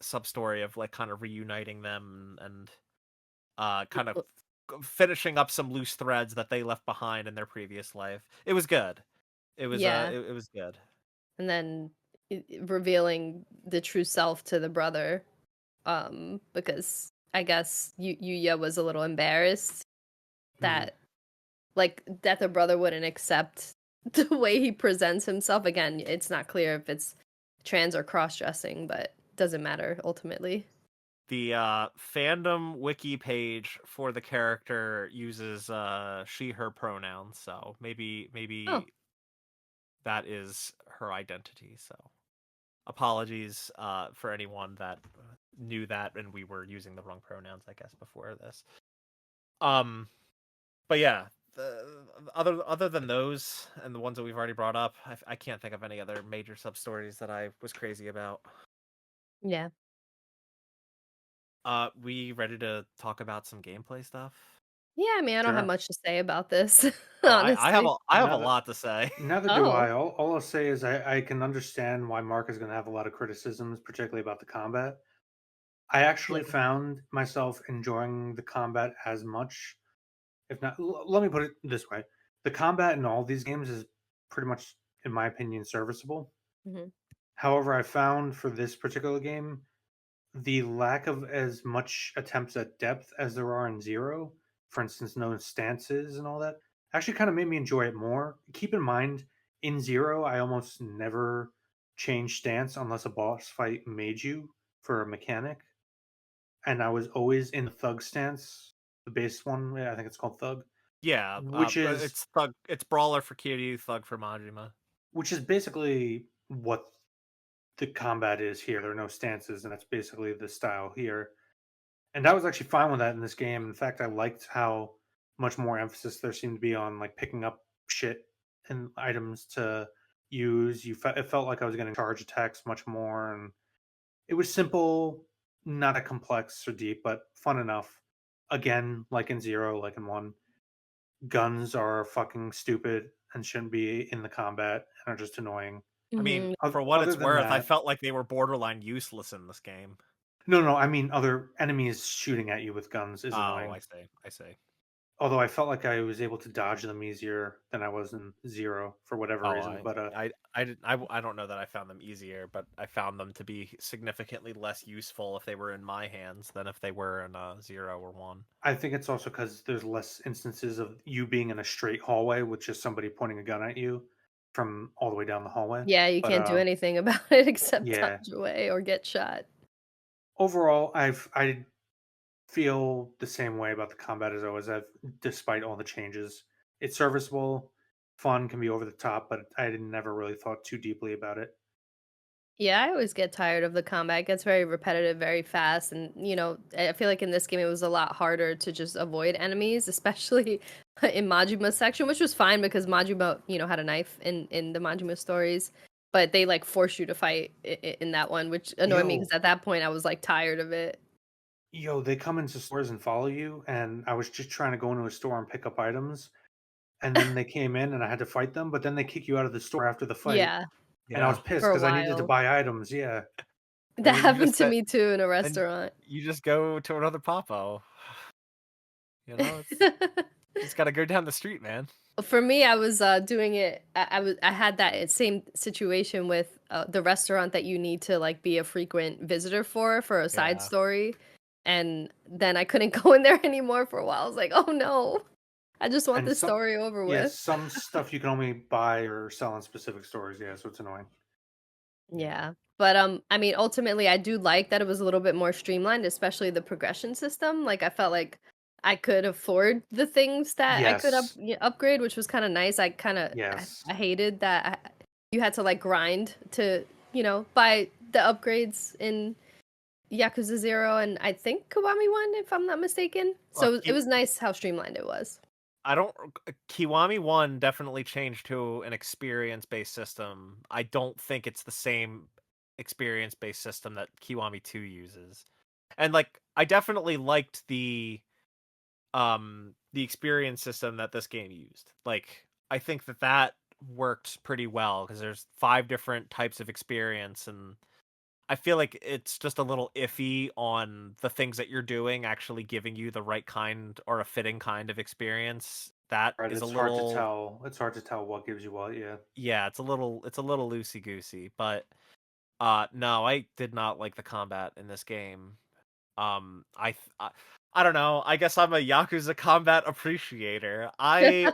sub story of like kind of reuniting them and kind of finishing up some loose threads that they left behind in their previous life. It was good. Yeah. It was good. And then revealing the true self to the brother, because I guess Yuya was a little embarrassed Mm. that that the brother wouldn't accept the way he presents himself. Again, it's not clear if it's trans or cross-dressing, but doesn't matter ultimately. The fandom wiki page for the character uses she her pronouns, so Oh, maybe that is her identity. So apologies for anyone that knew that and we were using the wrong pronouns, I guess, before this. Um but yeah, the other than those and the ones that we've already brought up, I can't think of any other major sub stories that I was crazy about. yeah. We ready to talk about some gameplay stuff? Yeah, I mean, I don't have Sure. much to say about this, Oh, honestly. I have a Now that lot to say. Neither do Oh, I. All I'll say is I can understand why Mark is going to have a lot of criticisms, particularly about the combat. I yeah. actually found myself enjoying the combat as much, if not. Let me put it this way: the combat in all these games is pretty much, in my opinion, serviceable. Mhm. However, I found for this particular game the lack of as much attempts at depth as there are in Zero, for instance, no stances and all that, actually kind of made me enjoy it more. Keep in mind, in Zero, I almost never change stance unless a boss fight made you for a mechanic, and I was always in the thug stance, the base one. I think it's called thug, Yeah, which is it's thug, it's brawler for Kiryu, thug for Majima. basically what the combat is here. There are no stances, and that's basically the style here. And I was actually fine with that in this game. In fact, I liked how much more emphasis there seemed to be on like picking up shit and items to use. It felt like I was getting charge attacks much more, and it was simple, not that complex or deep, but fun enough. Again, like in Zero, like in One, guns are fucking stupid and shouldn't be in the combat and are just annoying. I mean, Mhm. for what Other it's than worth, I that, felt like they were borderline useless in this game. no, I mean other enemies shooting at you with guns is Oh, annoying. I see. Although I felt like I was able to dodge them easier than I was in Zero for whatever Oh, reason. But I don't know that I found them easier, but I found them to be significantly less useful if they were in my hands than if they were in Zero or One. I think it's also because there's less instances of you being in a straight hallway with just somebody pointing a gun at you from all the way down the hallway. Yeah, you But can't do anything about it except yeah, dodge away or get shot. overall, I feel the same way about the combat as always. Despite all the changes, it's serviceable, fun, can be over the top, but I never really thought too deeply about it. Yeah, I always get tired of the combat. It gets very repetitive, very fast, and I feel like in this game it was a lot harder to just avoid enemies, especially in Majima's section, which was fine because Majima, had a knife in the Majima stories, but they like force you to fight in that one, which annoyed me Yo, because at that point I was like tired of it. they come into stores and follow you, and I was just trying to go into a store and pick up items, and then they came in and I had to fight them, but then they kick you out of the store after the fight. Yeah. And I was Yeah. pissed for a because I needed to while. buy items. Yeah. And That then you happened just to me too in a then restaurant. you just go to another Papo. You know, it's just gotta go down the street, man. For me, I was doing it. I had that same situation with the restaurant that you need to like be a frequent visitor for a side Yeah. story, and then I couldn't go in there anymore for a while. I was like, oh no, I just want And this story over yeah, with. some stuff you can only buy or sell in specific stores. Yeah, so it's annoying. Yeah. Yeah. But I mean ultimately I do like that it was a little bit more streamlined, especially the progression system. Like I felt like I could afford the things that I could Yes. upgrade, which was kind of nice. I kind of Yes. I hated that you had to like grind to, buy the upgrades in Yakuza 0 and I think Kiwami 1 if I'm not mistaken. Well, So it was nice how streamlined it was. I don't Kiwami 1 definitely changed to an experience-based system. I don't think it's the same experience-based system that Kiwami 2 uses. And like I definitely liked the experience system that this game used. Like I think that worked pretty well because there's 5 different types of experience, and I feel like it's just a little iffy on the things that you're doing actually giving you the right kind or a fitting kind of experience. That Right. is a It's hard to little, tell. It's hard to tell what gives you what. Yeah. yeah, it's a little loosey goosey. But no, I did not like the combat in this game. I don't know. I guess I'm a Yakuza combat appreciator. I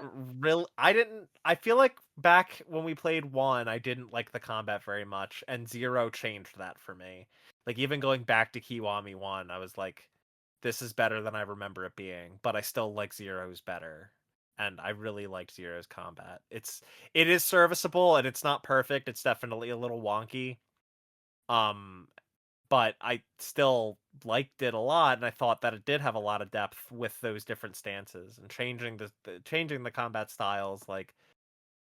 didn't. I feel like back when we played 1, I didn't like the combat very much, and 0 changed that for me. Like even going back to Kiwami 1, I was like, this is better than I remember it being, but I still like Zero's better. And I really liked Zero's combat. It is serviceable and it's not perfect. It's definitely a little wonky. Um but I still liked it a lot, and I thought that it did have a lot of depth with those different stances and changing the combat styles. Like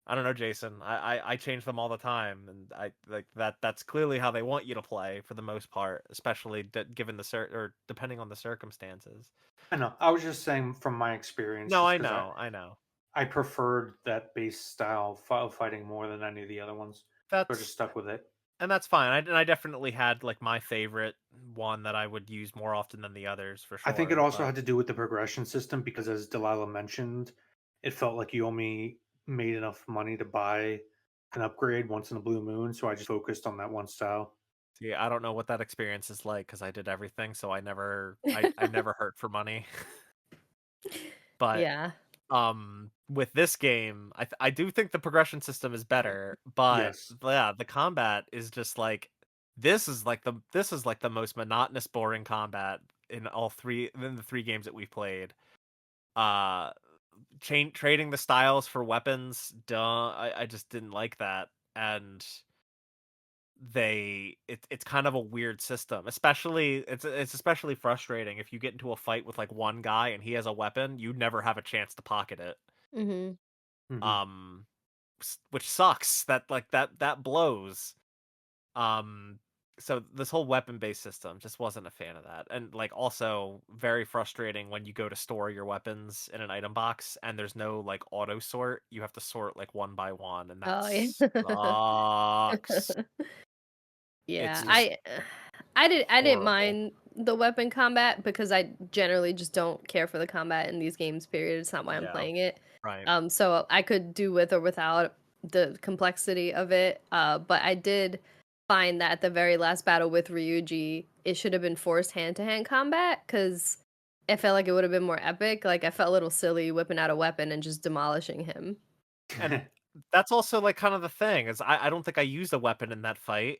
I don't know, Jason, I change them all the time, and I like that. That's clearly how they want you to play for the most part, especially given or depending on the circumstances. I know. I was just saying from my experience, No, just I because I know, I know. I preferred that base style of fighting more than any of the other ones. So I just That's stuck with it. and that's fine. And I definitely had like my favorite one that I would use more often than the others for I think it sure. also But had to do with the progression system because, as Delilah mentioned, it felt like you only made enough money to buy an upgrade once in a blue moon. So I just focused on that one style. see, I don't know what that experience is like because I did everything, so I never hurt for money. But Yeah. with this game, I do think the progression system is better, but Yes. yeah, the combat is just like this is like the most monotonous, boring combat in the 3 games that we've played. Uh trading the styles for weapons, duh, I just didn't like that. And it's kind of a weird system, especially it's especially frustrating if you get into a fight with like one guy and he has a weapon, you never have a chance to pocket it. Mhm. Hmm. um which sucks. That blows. um so this whole weapon based system, just wasn't a fan of that. And like also very frustrating when you go to store your weapons in an item box and there's no like auto sort. You have to sort like one by one, and that Oh yeah. sucks. It's Yeah, just I didn't horrible. mind the weapon combat because I generally just don't care for the combat in these games, period. It's not why I'm Yeah, playing it. right. So I could do with or without the complexity of it. But I did find that at the very last battle with Ryuji, it should have been forced hand-to-hand combat because it felt like it would have been more epic. Like I felt a little silly whipping out a weapon and just demolishing him. And that's also like kind of the thing is I don't think I used a weapon in that fight,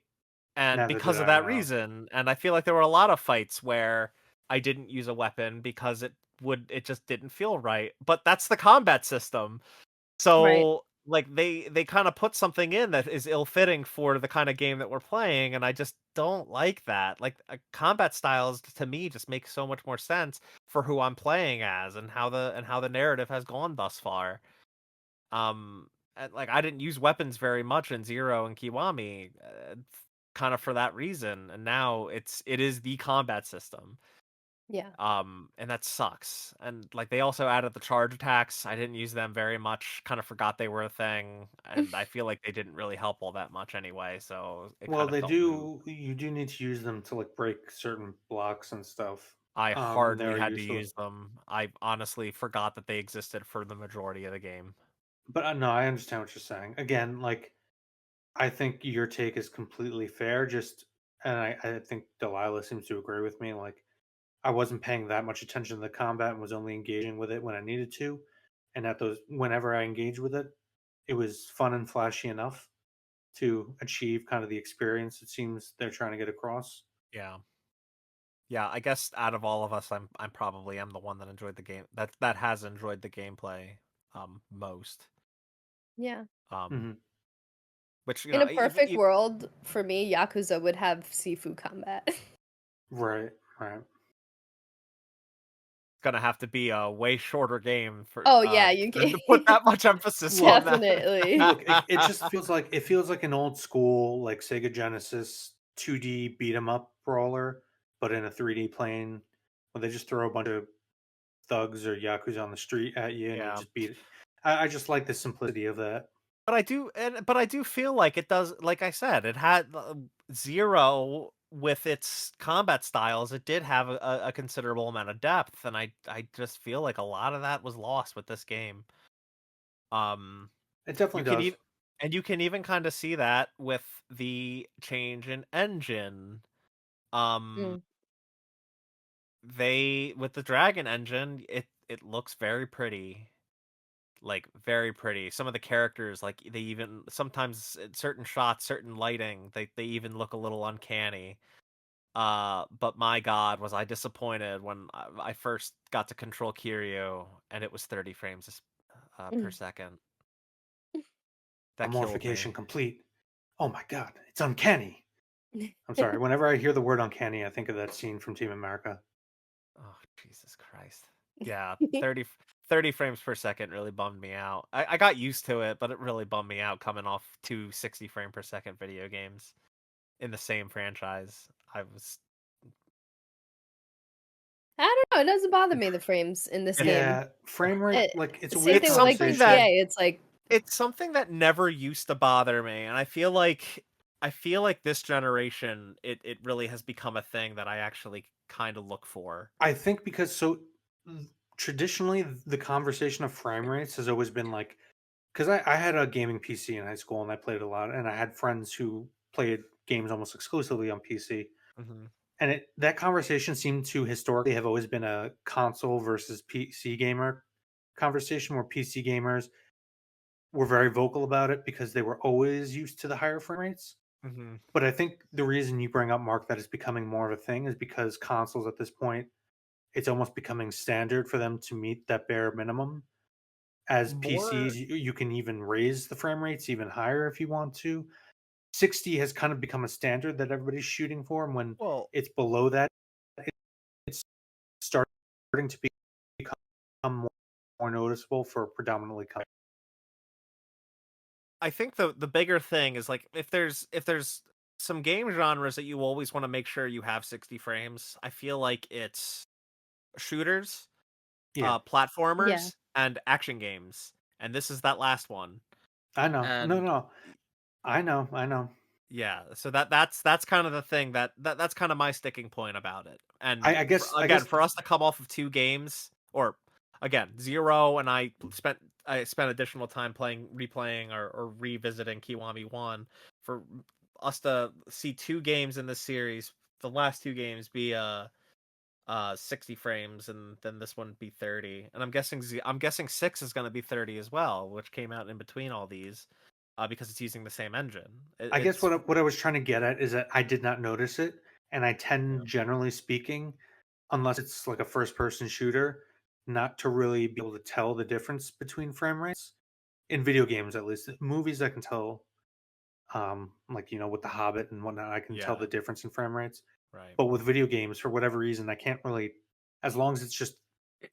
and Neither did because of I that know. reason, and I feel like there were a lot of fights where I didn't use a weapon because it just didn't feel right. But that's the combat system. Right. So like they kind of put something in that is ill-fitting for the kind of game that we're playing, and I just don't like that. Like combat styles to me just make so much more sense for who I'm playing as and how the narrative has gone thus far. And, like I didn't use weapons very much in 0 and Kiwami, kind of for that reason. And now it is the combat system. Yeah. And that sucks. And like they also added the charge attacks. I didn't use them very much. Kind of forgot they were a thing, and I feel like they didn't really help all that much anyway. So it Well, kind of they felt moot. do. You do need to use them to like break certain blocks and stuff. I They hardly are had to useful. use them. I honestly forgot that they existed for the majority of the game. But no, I understand what you're saying. Again, like I think your take is completely fair. Just and I think Delilah seems to agree with me. Like I wasn't paying that much attention to the combat and was only engaging with it when I needed to. And at those whenever I engaged with it, it was fun and flashy enough to achieve kind of the experience it seems they're trying to get across. Yeah. Yeah, I guess out of all of us, I'm probably am the one that enjoyed the game that has enjoyed the gameplay most. Yeah. Um Hmm. which In a if, perfect world, for me, Yakuza would have Sifu combat. Right, right. gonna have to be a way shorter game Oh yeah, you for them can to put that much emphasis on Well, that. definitely. look, it just feels like an old school like Sega Genesis 2D beat 'em up brawler, but in a 3D plane, where they just throw a bunch of thugs or yakuza on the street at you, and you Yeah. just beat it. I just like the simplicity of that. But I do feel like it does, like I said, it had Zero with its combat styles, it did have a considerable amount of depth, and I just feel like a lot of that was lost with this game. Um It you definitely can does. even and you can even kind of see that with the change in engine. Um Mm. they with the Dragon engine, it looks very pretty. Like very pretty. Some of the characters, like they even sometimes in certain shots, certain lighting, they even look a little uncanny. But my God, was I disappointed when I first got to control Kiryu and it was 30 frames per Mm. second. That killed Amorphication me. complete. Oh my god, it's uncanny. I'm sorry. Whenever I hear the word uncanny, I think of that scene from Team America. Oh, Jesus Christ. Yeah, 30 frames per second really bummed me out. I got used to it, but it really bummed me out coming off two 60 frame per second video games in the same franchise. I was I don't know. It doesn't bother me the frames in this game. Yeah, frame rate, It, like it's a Same weird thing it's with like something that conversation. GTA. It's like, it's something that never used to bother me, and I feel like this generation it really has become a thing that I actually kind of look for. I think because traditionally the conversation of frame rates has always been like because I had a gaming PC in high school and I played a lot, and I had friends who played games almost exclusively on PC. Hmm. And that conversation seemed to historically have always been a console versus PC gamer conversation, where PC gamers were very vocal about it because they were always used to the higher frame rates. Hmm. But I think the reason you bring up, Mark, that it's becoming more of a thing is because consoles at this point, it's almost becoming standard for them to meet that bare minimum. As PCs, More you can even raise the frame rates even higher if you want to. 60 has kind of become a standard that everybody's shooting for, and when well, it's below that, it's starting to become more noticeable for predominantly. I think the bigger thing is like if there's some game genres that you always want to make sure you have 60 frames. I feel like it's shooters, Yeah, yeah. platformers, and action games, and this is that last one. I know. No, And no, I know, I know. yeah, so that's kind of the thing that's kind of my sticking point about it. And I again, guess, for us to come off of two games, or again, Zero, and I spent additional time replaying or revisiting Kiwami 1, for us to see two games in this series, the last two games be 60 frames, and then this one be 30. And I'm guessing 6 is going to be 30 as well, which came out in between all these, because it's using the same engine. I guess It's what I was trying to get at is that I did not notice it, and I yeah. tend, generally speaking, unless it's like a first-person shooter, not to really be able to tell the difference between frame rates in video games. At least movies, I can tell. Like with The Hobbit and whatnot, I can tell Yeah, the difference in frame rates. right. But with video games, for whatever reason, I can't really. As long as it's just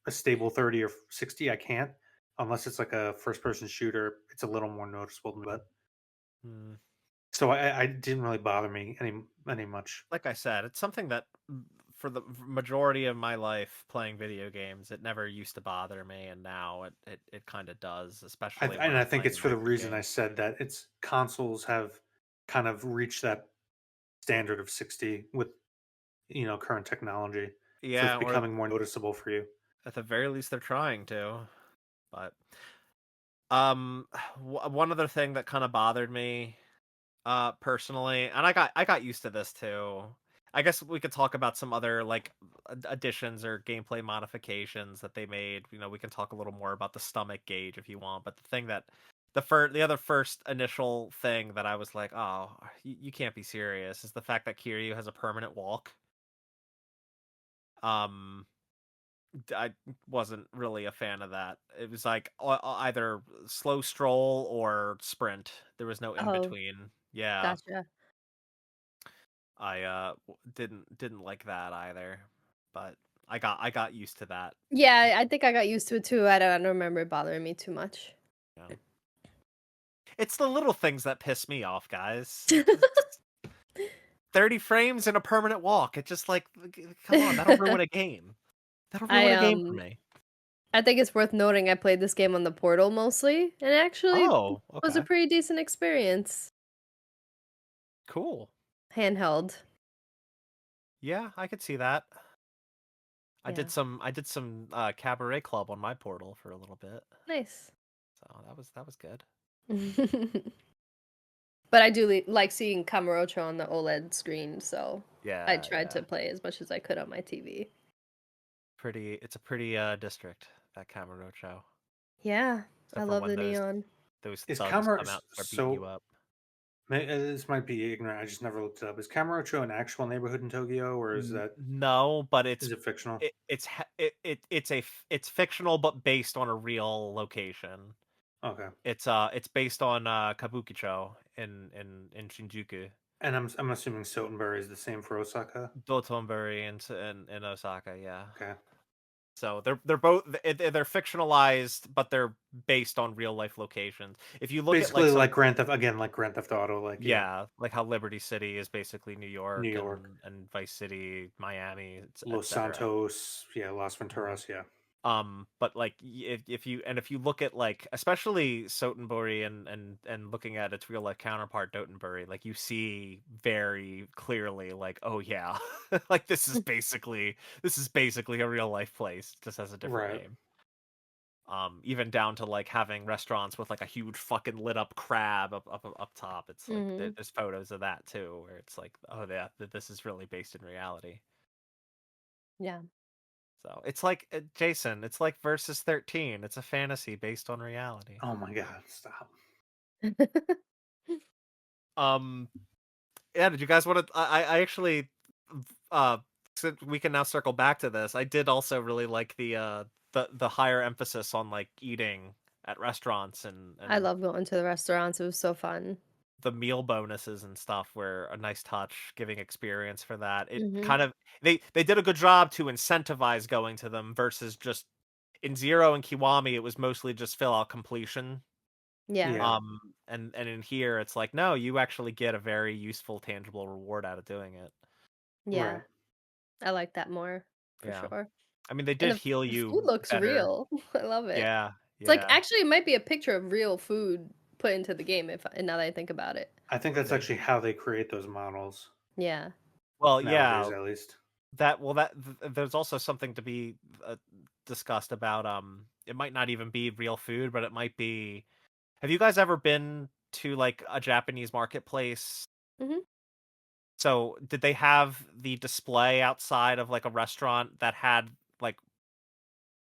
a stable 30 or 60, I can't. Unless it's like a first-person shooter, it's a little more noticeable. But so I didn't really bother me any much. Like I said, it's something that for the majority of my life playing video games, it never used to bother me, and now it kind of does, especially when And I I'm think it's playing for the micro reason I games. said that it's consoles have kind of reached that standard of 60 with current technology, so it's Yeah, or becoming more noticeable for you. at the very least they're trying to. But one other thing that kind of bothered me personally, and I got used to this too. I guess we could talk about some other like additions or gameplay modifications that they made. We can talk a little more about the stomach gauge if you want, but the thing that the other first initial thing that I was like, "Oh, you can't be serious," is the fact that Kiryu has a permanent walk. Um I wasn't really a fan of that. It was like either slow stroll or sprint. There was no in Oh, between. Yeah. gotcha. I didn't like that either, but I got used to that. Yeah, I think I got used to it too. I don't remember it bothering me too much. You know. It's the little things that piss me off, guys. It's 30 frames and a permanent walk. It just like come on, that'll ruin a game. That'll I ruin a game for me. I think it's worth noting I played this game on the Portal mostly, and it actually Oh, was a okay. pretty decent experience. Cool. Handheld. Yeah, I could see that. Yeah. I did some cabaret club on my Portal for a little bit. Nice. So that was good. But I do like seeing Kamurocho on the OLED screen, so I Yeah, tried yeah. to play as much as I could on my TV. It's a pretty district, that Kamurocho. Yeah, I Except for love when the neon. those Is thugs Camera come out and start beating you so? up. This might be ignorant. I just never looked it up. Is Kamurocho an actual neighborhood in Tokyo, or No, but is it fictional? it's fictional but based on a real location. Okay. It's based on Kabukicho in Shinjuku. And I'm assuming Sotenbury is the same for Osaka. Dotonbori in Osaka, yeah. Okay. So they're both they're fictionalized, but they're based on real life locations. If you look at like Basically, some like Grand Theft again, like Grand Theft Auto, like yeah, yeah, like how Liberty City is basically New New York York, and Vice City, Miami, Los etc. Santos, yeah, Las Venturas, yeah. But like if you look at like especially Sotenbori and looking at its real life counterpart Dotonbori, like you see very clearly like, oh yeah, like this is basically a real life place, just has a different Right. name. Even down to like having restaurants with like a huge fucking lit up crab up top. It's like Hmm. there's photos of that too, where it's like, oh yeah, this is really based in reality. Yeah. So it's like Jason. It's like Versus 13. It's a fantasy based on reality. Oh my God, stop. Um, yeah. Did you guys want to? I actually, uh, since we can now circle back to this. I did also really like the higher emphasis on like eating at restaurants I and love going to the restaurants. It was so fun. the meal bonuses and stuff were a nice touch, giving experience for that. It Hmm. kind of they did a good job to incentivize going to them versus just in Zero and Kiwami, it was mostly just fill out completion. Yeah. Yeah. And in here, it's like, no, you actually get a very useful, tangible reward out of doing it. Yeah. Right. I like that more for Yeah. sure. I mean, they And did heal the food you looks better. real. I love it. Yeah, It's like yeah. actually it might be a picture of real food put into the game if now that I think about it. I think Could that's be. actually how they create those models Yeah. Well, nowadays, yeah. at least. There's also something to be discussed about. It might not even be real food, but it might be. Have you guys ever been to like a Japanese marketplace? Hmm. So, did they have the display outside of like a restaurant that had like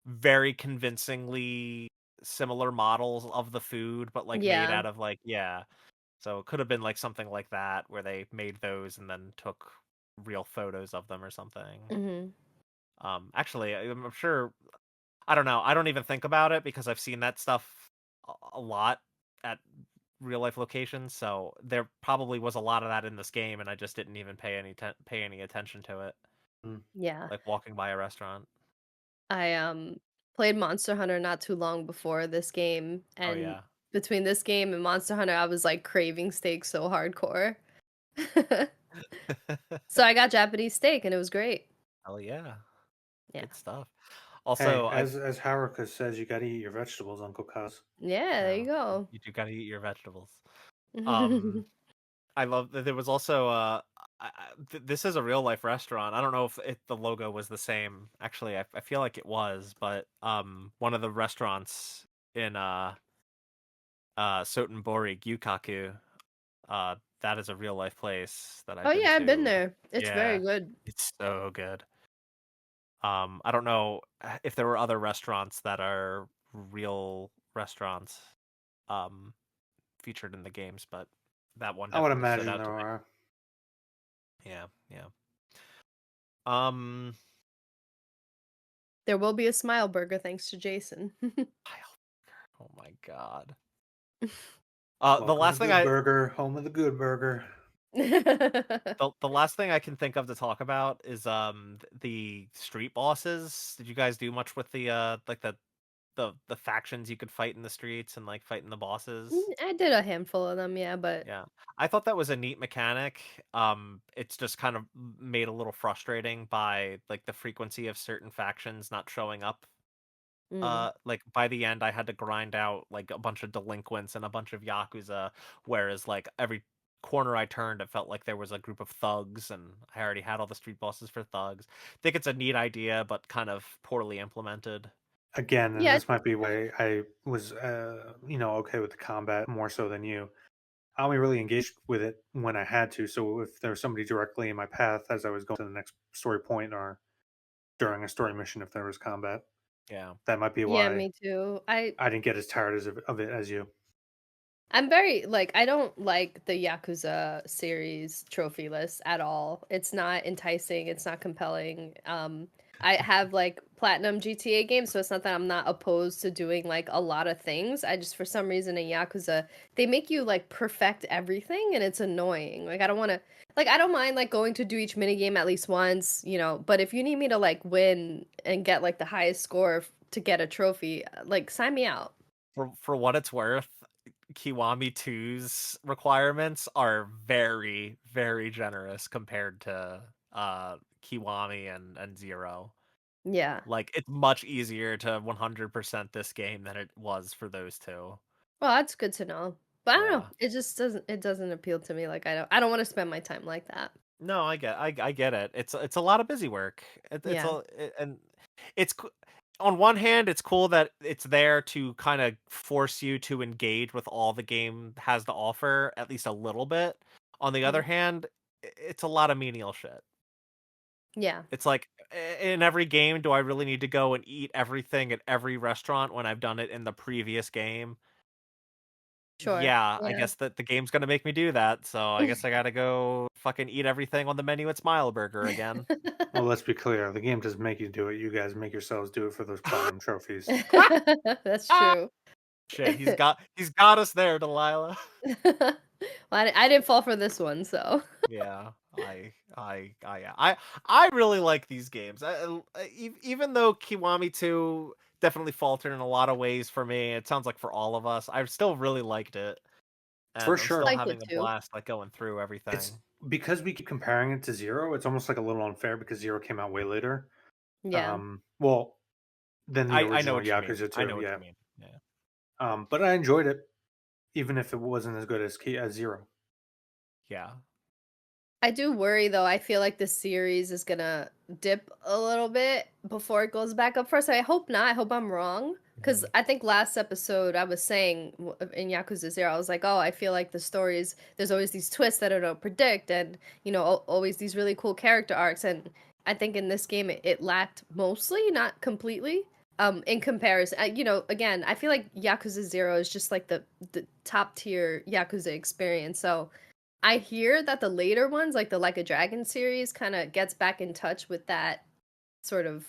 very convincingly similar models of the food, but like made Yeah. out of like yeah. So it could have been like something like that where they made those and then took real photos of them or something. Hmm. Actually, I'm sure. I don't know. I don't even think about it because I've seen that stuff a lot at real life locations. So there probably was a lot of that in this game, and I just didn't even pay any attention to it. Mm. Yeah. Like walking by a restaurant. I played Monster Hunter not too long before this game, Oh and yeah. between this game and Monster Hunter I was like craving steak so hardcore. So I got Japanese steak and it was great. Hell yeah. Yeah. Good stuff. Hey, Also, as Haruka says, you got to eat your vegetables, Uncle Kaz. Yeah, there you go. you do gotta eat your vegetables. Um, I love that there was also this is a real life restaurant. I don't know if the logo was the same. Actually, I feel like it was, but one of the restaurants in Sotenbori Gyukaku, that is a real life place that I've Oh been yeah, I've been to. there. It's very Yeah, good. it's so good. I don't know if there were other restaurants that are real restaurants um featured in the games, but that one I would definitely stood imagine out there to me. are. Yeah, yeah. Um, There will be a smile burger thanks to Jason. oh my God. The Welcome to last thing Good Burger, home of the Good Burger. the last thing I can think of to talk about is the street bosses. Did you guys do much with the like the factions you could fight in the streets and like fighting the bosses? I did a handful of them, yeah, but Yeah. I thought that was a neat mechanic. It's just kind of made a little frustrating by like the frequency of certain factions not showing up. mm. Like by the end I had to grind out like a bunch of delinquents and a bunch of yakuza, whereas like every corner I turned it felt like there was a group of thugs, and I already had all the street bosses for thugs. Think it's a neat idea but kind of poorly implemented. Again, and Yeah, this might be why I was, okay with the combat more so than you. I only really engaged with it when I had to. So if there was somebody directly in my path as I was going to the next story point or during a story mission, if there was combat, Yeah. that might be yeah, why me too. I didn't get as tired of it as you. I'm very like I don't like the Yakuza series trophy list at all. It's not enticing, it's not compelling. I have like platinum GTA games, so it's not that I'm not opposed to doing like a lot of things. I just for some reason in Yakuza, they make you like perfect everything and it's annoying. Like I don't want to like I don't mind like going to do each mini game at least once, but if you need me to like win and get like the highest score to get a trophy, like sign me out. For what it's worth, Kiwami 2's requirements are very, very generous compared to Kiwami and Zero. Yeah. Like it's much easier to 100% this game than it was for those two. Well, that's good to know. But I don't know. Yeah. It doesn't appeal to me like I don't want to spend my time like that. No, I get it. It's a lot of busy work. It's Yeah. and it's on one hand it's cool that it's there to kind of force you to engage with all the game has to offer at least a little bit. On the other Mm. hand, it's a lot of menial shit. Yeah. It's like in every game, do I really need to go and eat everything at every restaurant when I've done it in the previous game? Sure. Yeah, I Yeah. guess that the game's gonna make me do that, so I guess I gotta go fucking eat everything on the menu at Smile Burger again. Well, let's be clear. The game doesn't make you do it. You guys make yourselves do it for those platinum trophies. That's true. Shit, he's got us there, Delilah. Well, I didn't fall for this one, so. Yeah, yeah. I really like these games. Even though Kiwami 2 definitely faltered in a lot of ways for me, it sounds like for all of us, I still really liked it, For and I'm I still sure. liked it having a too. blast like going through It's everything. because we keep comparing it to Zero, it's almost like a little unfair because Zero came out way later. Yeah. Well, than the I know original what you mean. Yakuza I 2, know what yeah. you mean. Yeah. But I enjoyed it, even if it wasn't as good as Zero. Yeah. I do worry though. I feel like the series is gonna dip a little bit before it goes back up first. I hope not. I hope I'm wrong. Because Mhm. I think last episode I was saying in Yakuza Zero, I was like, oh, I feel like the stories, there's always these twists that I don't predict, and, always these really cool character arcs. And I think in this game it lacked mostly, not completely, in comparison. Again, I feel like Yakuza Zero is just like the top tier Yakuza experience. So I hear that the later ones, like the Like a Dragon series, kind of gets back in touch with that sort of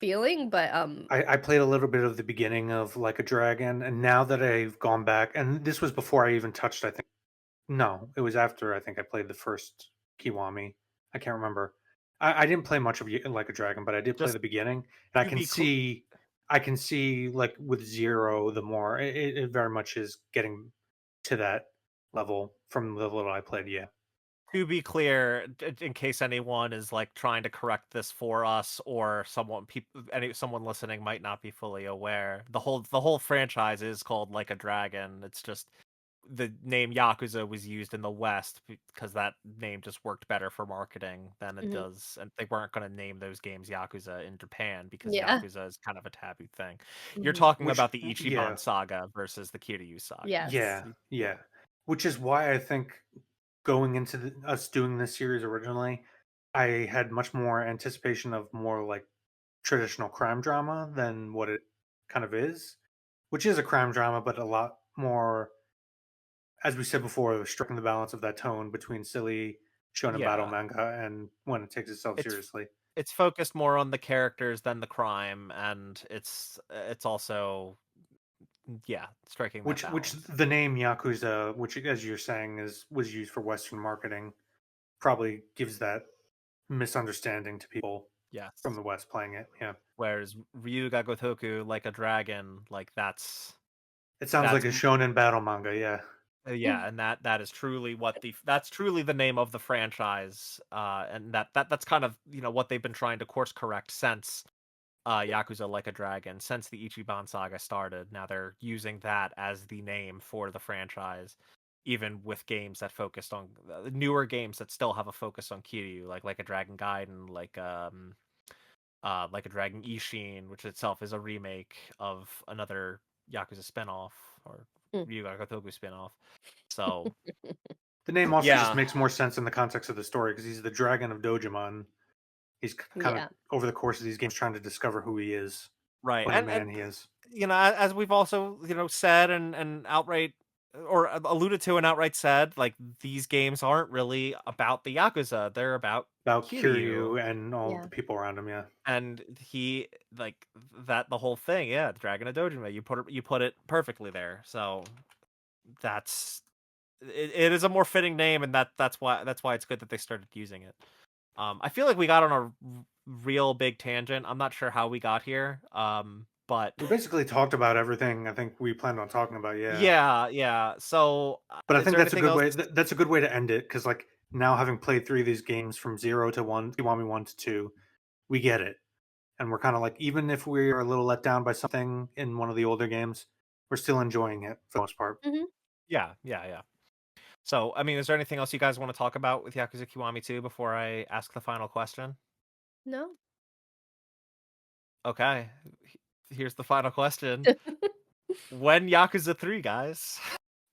feeling, but I played a little bit of the beginning of Like a Dragon, and now that I've gone back, and this was before I even touched, I think. No, it was after I think I played the first Kiwami. I can't remember. I didn't play much of Like a Dragon, but I did play Just the beginning, and to be cl- I can see like with Zero, the more it very much is getting to that level from the little I played. Yeah, to be clear, in case anyone is like trying to correct this for us, or someone listening might not be fully aware, the whole franchise is called Like a Dragon. It's just the name Yakuza was used in the West because that name just worked better for marketing than it Mhm. does, and they weren't going to name those games Yakuza in Japan because Yeah. Yakuza is kind of a taboo thing. You're Mhm. talking Which about the yeah, Ichiban saga versus the Kiryu saga. Yes. yeah, Yeah. yeah. Which is why I think going into us doing this series originally, I had much more anticipation of more like traditional crime drama than what it kind of is, which is a crime drama, but a lot more, as we said before, striking the balance of that tone between silly shonen battle Yeah. manga and when it takes itself It's seriously. it's focused more on the characters than the crime, and it's also, yeah, striking that Which balance. the name Yakuza, which as you're saying was used for Western marketing, probably gives that misunderstanding to people from Yes. the West playing it. Yeah, Whereas Ryuga Gotoku, Like a Dragon, like it sounds like that's a shonen battle manga. Yeah, yeah, and that is truly that's truly the name of the franchise, and that's kind of, what they've been trying to course correct since Yakuza Like a Dragon, since the Ichiban saga started. Now they're using that as the name for the franchise, even with games that focused on newer games that still have a focus on Kiryu, like a Dragon Gaiden, like a Dragon Ishin, which itself is a remake of another Yakuza spinoff, or Mm. Ryuga Gotoku spinoff. So the name also just yeah, makes more sense in the context of the story because he's the Dragon of Dojima. And he's kind of Yeah. over the course of these games trying to discover who he is, right, what a man and he is. as we've also said and outright, or alluded to and outright said, like, these games aren't really about the Yakuza, they're about About Kiryu. Kiryu and all Yeah. the people around him. Yeah, And he, like, that, the whole thing, yeah, the Dragon of Dojima, you put it perfectly there. So that's it is a more fitting name, and that's why it's good that they started using it. I feel like we got on a real big tangent. I'm not sure how we got here. But we basically talked about everything I think we planned on talking about. Yeah, yeah. So, but I is think there that's a anything good else? way. That's a good way to end it because like now having played three of these games from 0 to 1, Kiwami 1 to 2, we get it, and we're kind of like even if we are a little let down by something in one of the older games, we're still enjoying it for the most part. Mhm. Yeah, yeah, yeah. So, I mean, is there anything else you guys want to talk about with Yakuza Kiwami 2 before I ask the final question? No. Okay, here's the final question. When Yakuza 3, guys?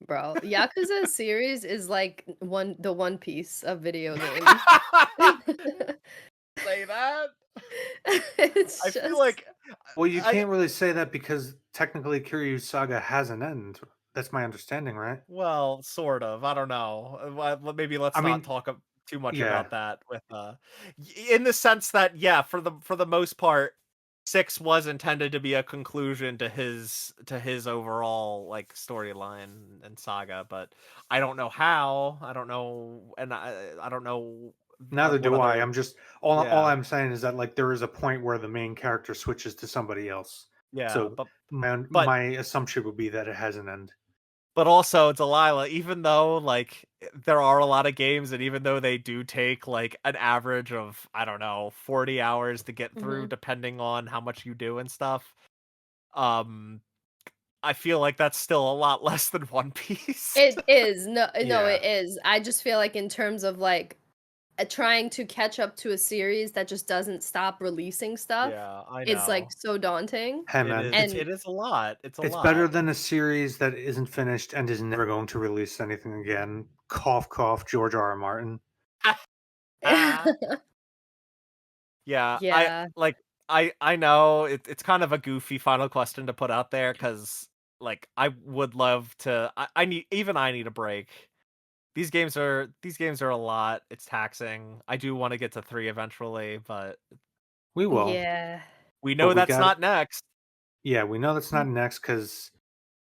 Bro, Yakuza series is like the One Piece of video games. Say that? I It's feel just like Well, you I can't really say that because technically Kiryu's saga has an end. That's my understanding, right? well, sort of. I don't know. Maybe let's I not mean, talk too much yeah. about that. With in the sense that, yeah, for the most part, 6 was intended to be a conclusion to his overall, like, storyline and saga, but I don't know how. I don't know, and I don't know Neither what do I. other. I'm just all Yeah, I'm saying is that like there is a point where the main character switches to somebody else. yeah, So but but my assumption would be that it has an end. But also, Delilah, even though, like, there are a lot of games, and even though they do take, like, an average of, I don't know, 40 hours to get through, Mhm. depending on how much you do and stuff, um, I feel like that's still a lot less than One Piece. It is. No, Yeah. it is. I just feel like in terms of like trying to catch up to a series that just doesn't stop releasing stuff, Yeah, I it's like know. so daunting. Hey It man, is And it is a lot. It's a it's better lot. than a series that isn't finished and is never going to release anything again. Cough cough George R. R. Martin. Yeah, yeah. I know it's kind of a goofy final question to put out there, because, like, I would love to. I need a break. These games are a lot. It's taxing. I do want to get to 3 eventually, but We will. Yeah. we But know we that's got not next. yeah, we know that's not next cuz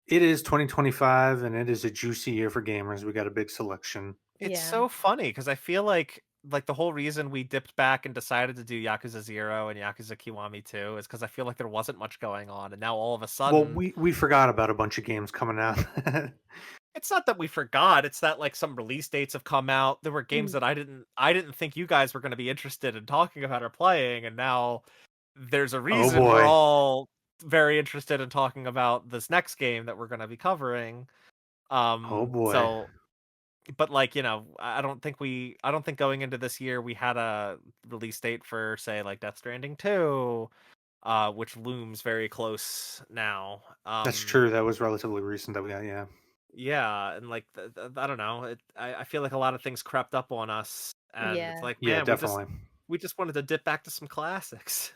it is 2025 and it is a juicy year for gamers. We got a big selection. It's Yeah. so funny because I feel like the whole reason we dipped back and decided to do Yakuza 0 and Yakuza Kiwami 2 is because I feel like there wasn't much going on, and now all of a Well, sudden, we forgot about a bunch of games coming out. It's not that we forgot, it's that, like, some release dates have come out. There were games Mm. that I didn't think you guys were gonna be interested in talking about or playing, and now there's a Oh reason we're boy. all very interested in talking about this next game that we're gonna be covering. Oh boy. So but, like, I don't think going into this year we had a release date for, say, like, Death Stranding 2, which looms very close now. That's true. That was relatively recent that we got, yeah. Yeah, and, like, I don't know, I feel like a lot of things crept up on us, and it's Yeah. like, Yeah, man, definitely. we just wanted to dip back to some classics.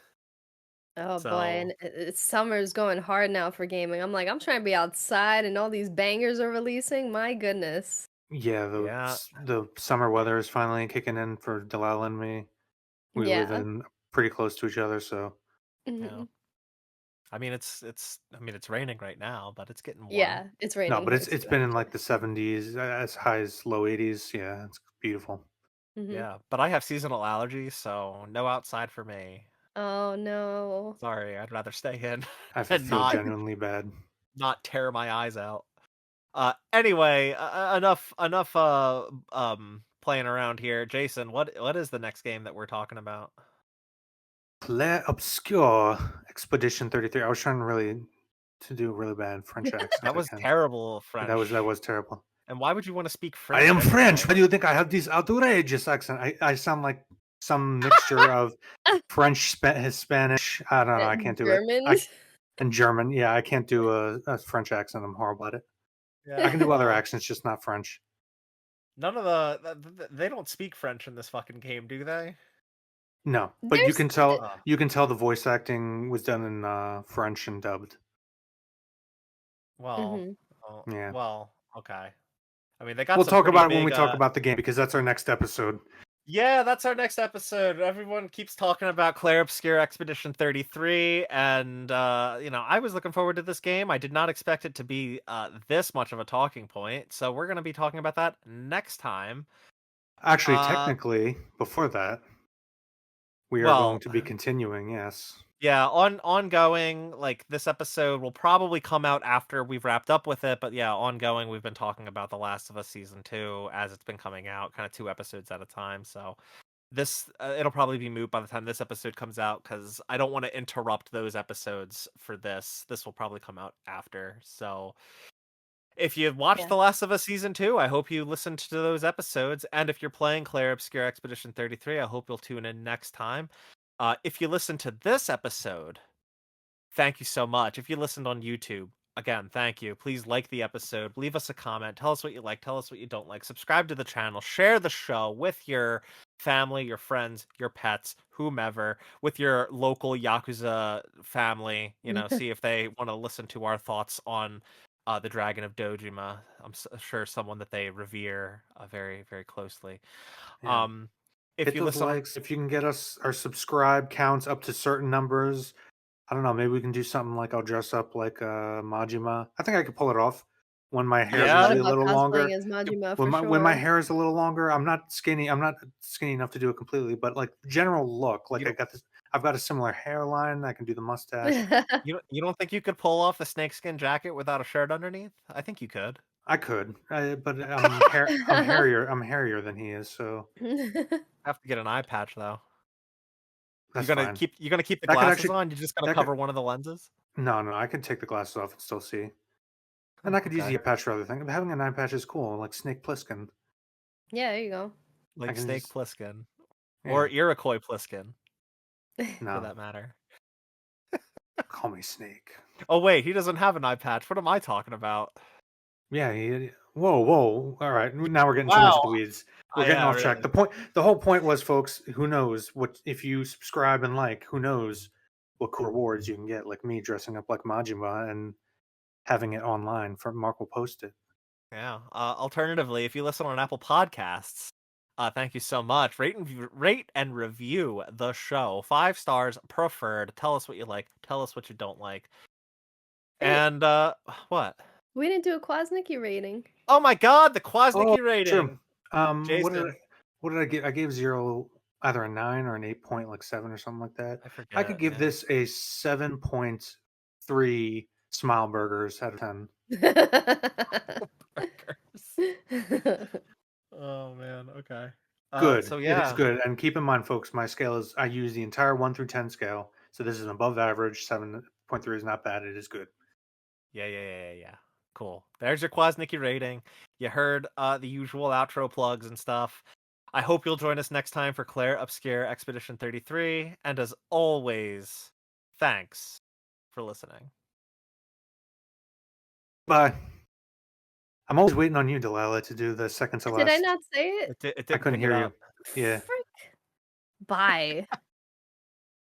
Oh boy, and So, summer's going hard now for gaming. I'm like, I'm trying to be outside, and all these bangers are releasing. My goodness. Yeah, yeah, the summer weather is finally kicking in for Delilah and me. We live Yeah. in pretty close to each other, so yeah. Mhm. It's raining right now, but it's getting warm. Yeah, it's no, raining but here it's too, been in like actually. the 70s, as high as low 80s. Yeah, it's beautiful. Mhm. Yeah, but I have seasonal allergies, so no outside for me. Oh no. Sorry, I'd rather stay in I and feel genuinely bad. not tear my eyes out. Anyway, enough playing around here. Jason, what is the next game that we're talking about? Claire Obscure Expedition 33. I was trying to do a really bad French accent That was again. terrible That French. was terrible. And why would you want to speak I am French French. anyway? Why do you think I have this outrageous accent? I sound like some mixture of French, Spanish. I don't know. I can't do it. German? And German. Yeah, I can't do a French accent. I'm horrible at it. I Yeah, can do other well, accents, just not French. none of they don't speak French in this fucking game, do they? No, but There's Uh, you can tell the voice acting was done in French and dubbed. well, Mhm. Yeah, okay. I mean, they got we'll some talk pretty about it when we big. talk about the game because that's our next episode. Yeah, that's our next episode. Everyone keeps talking about Clair Obscure Expedition 33, and I was looking forward to this game. I did not expect it to be this much of a talking point, so we're going to be talking about that next time. Actually, Uh, technically, before that, we are going well, to be continuing. Yes. yeah, ongoing. Like this episode will probably come out after we've wrapped up with it, but yeah, ongoing. We've been talking about The Last of Us season 2 as it's been coming out, kind of 2 episodes at a time. So this it'll probably be moot by the time this episode comes out because I don't want to interrupt those episodes for this. This will probably come out after. So if you watched Yeah. The Last of Us season 2, I hope you listened to those episodes. And if you're playing Clair Obscure Expedition 33, I hope you'll tune in next time. If you listen to this episode, thank you so much. If you listened on YouTube, again, thank you. Please like the episode, leave us a comment, tell us what you like, tell us what you don't like, subscribe to the channel, share the show with your family, your friends, your pets, whomever, with your local Yakuza family, see if they want to listen to our thoughts on the Dragon of Dojima. I'm sure someone that they revere very, very closely. Yeah. Um, if Hit you those listen on likes. If you can get us our subscribe counts up to certain numbers, I don't know. Maybe we can do something like I'll dress up like Majima. I think I could pull it off when my hair I've is yeah, thought usually a about little cosplaying longer. as Majima When for my sure. hair is a little longer, I'm not skinny. I'm not skinny enough to do it completely, but like general look, you like don't I've got a similar hairline. I can do the mustache. you don't think you could pull off the snakeskin jacket without a shirt underneath? I think you could. I could, but I'm hairier than he is, so Have to get an eye patch though. that's fine. You gonna keep the That could glasses actually on? You're just gonna that could cover one of the lenses? no, I can take the glasses off and still see. And Oh, I could use okay. the eye patch for other things. Having an eye patch is cool, like Snake Plissken. Yeah, there you go. I Like can Snake just Plissken. Or yeah. Iroquois Pliskin, for No, that matter. call me Snake. Oh wait, he doesn't have an eye patch. What am I talking about? Yeah. Whoa. All right. Now we're getting too much Wow. of the weeds. We're getting Yeah, off track. really. The whole point was, folks. Who knows what if you subscribe and like? Who knows what cool rewards you can get? Like me dressing up like Majima and having it online. For Mark will post it. Yeah. Alternatively, if you listen on Apple Podcasts, thank you so much. Rate and review the show. 5 stars preferred. Tell us what you like. Tell us what you don't like. Hey, And what? we didn't do a Kwasnicky rating. Oh my God, the Oh, Kwasnicky true. rating, Jason. What did I give? I gave Zero either a 9 or an 8 point, like 7 or something like that. I I could forget. give Yeah. this a 7.3 smile burgers out of 10. Oh man. Okay. Good. So It is yeah. good. And keep in mind, folks, my scale is I use the entire 1 through 10 scale. So this is an above average. 7.3 is not bad. It is good. Yeah. Cool. There's your Kwasnicky rating. You heard the usual outro plugs and stuff. I hope you'll join us next time for Claire Obscure Expedition 33. And as always, thanks for listening. Bye. I'm always waiting on you, Delilah, to do the second to Did I last. not say it? It I didn't couldn't pick it hear you. up. Yeah. Frick. Bye.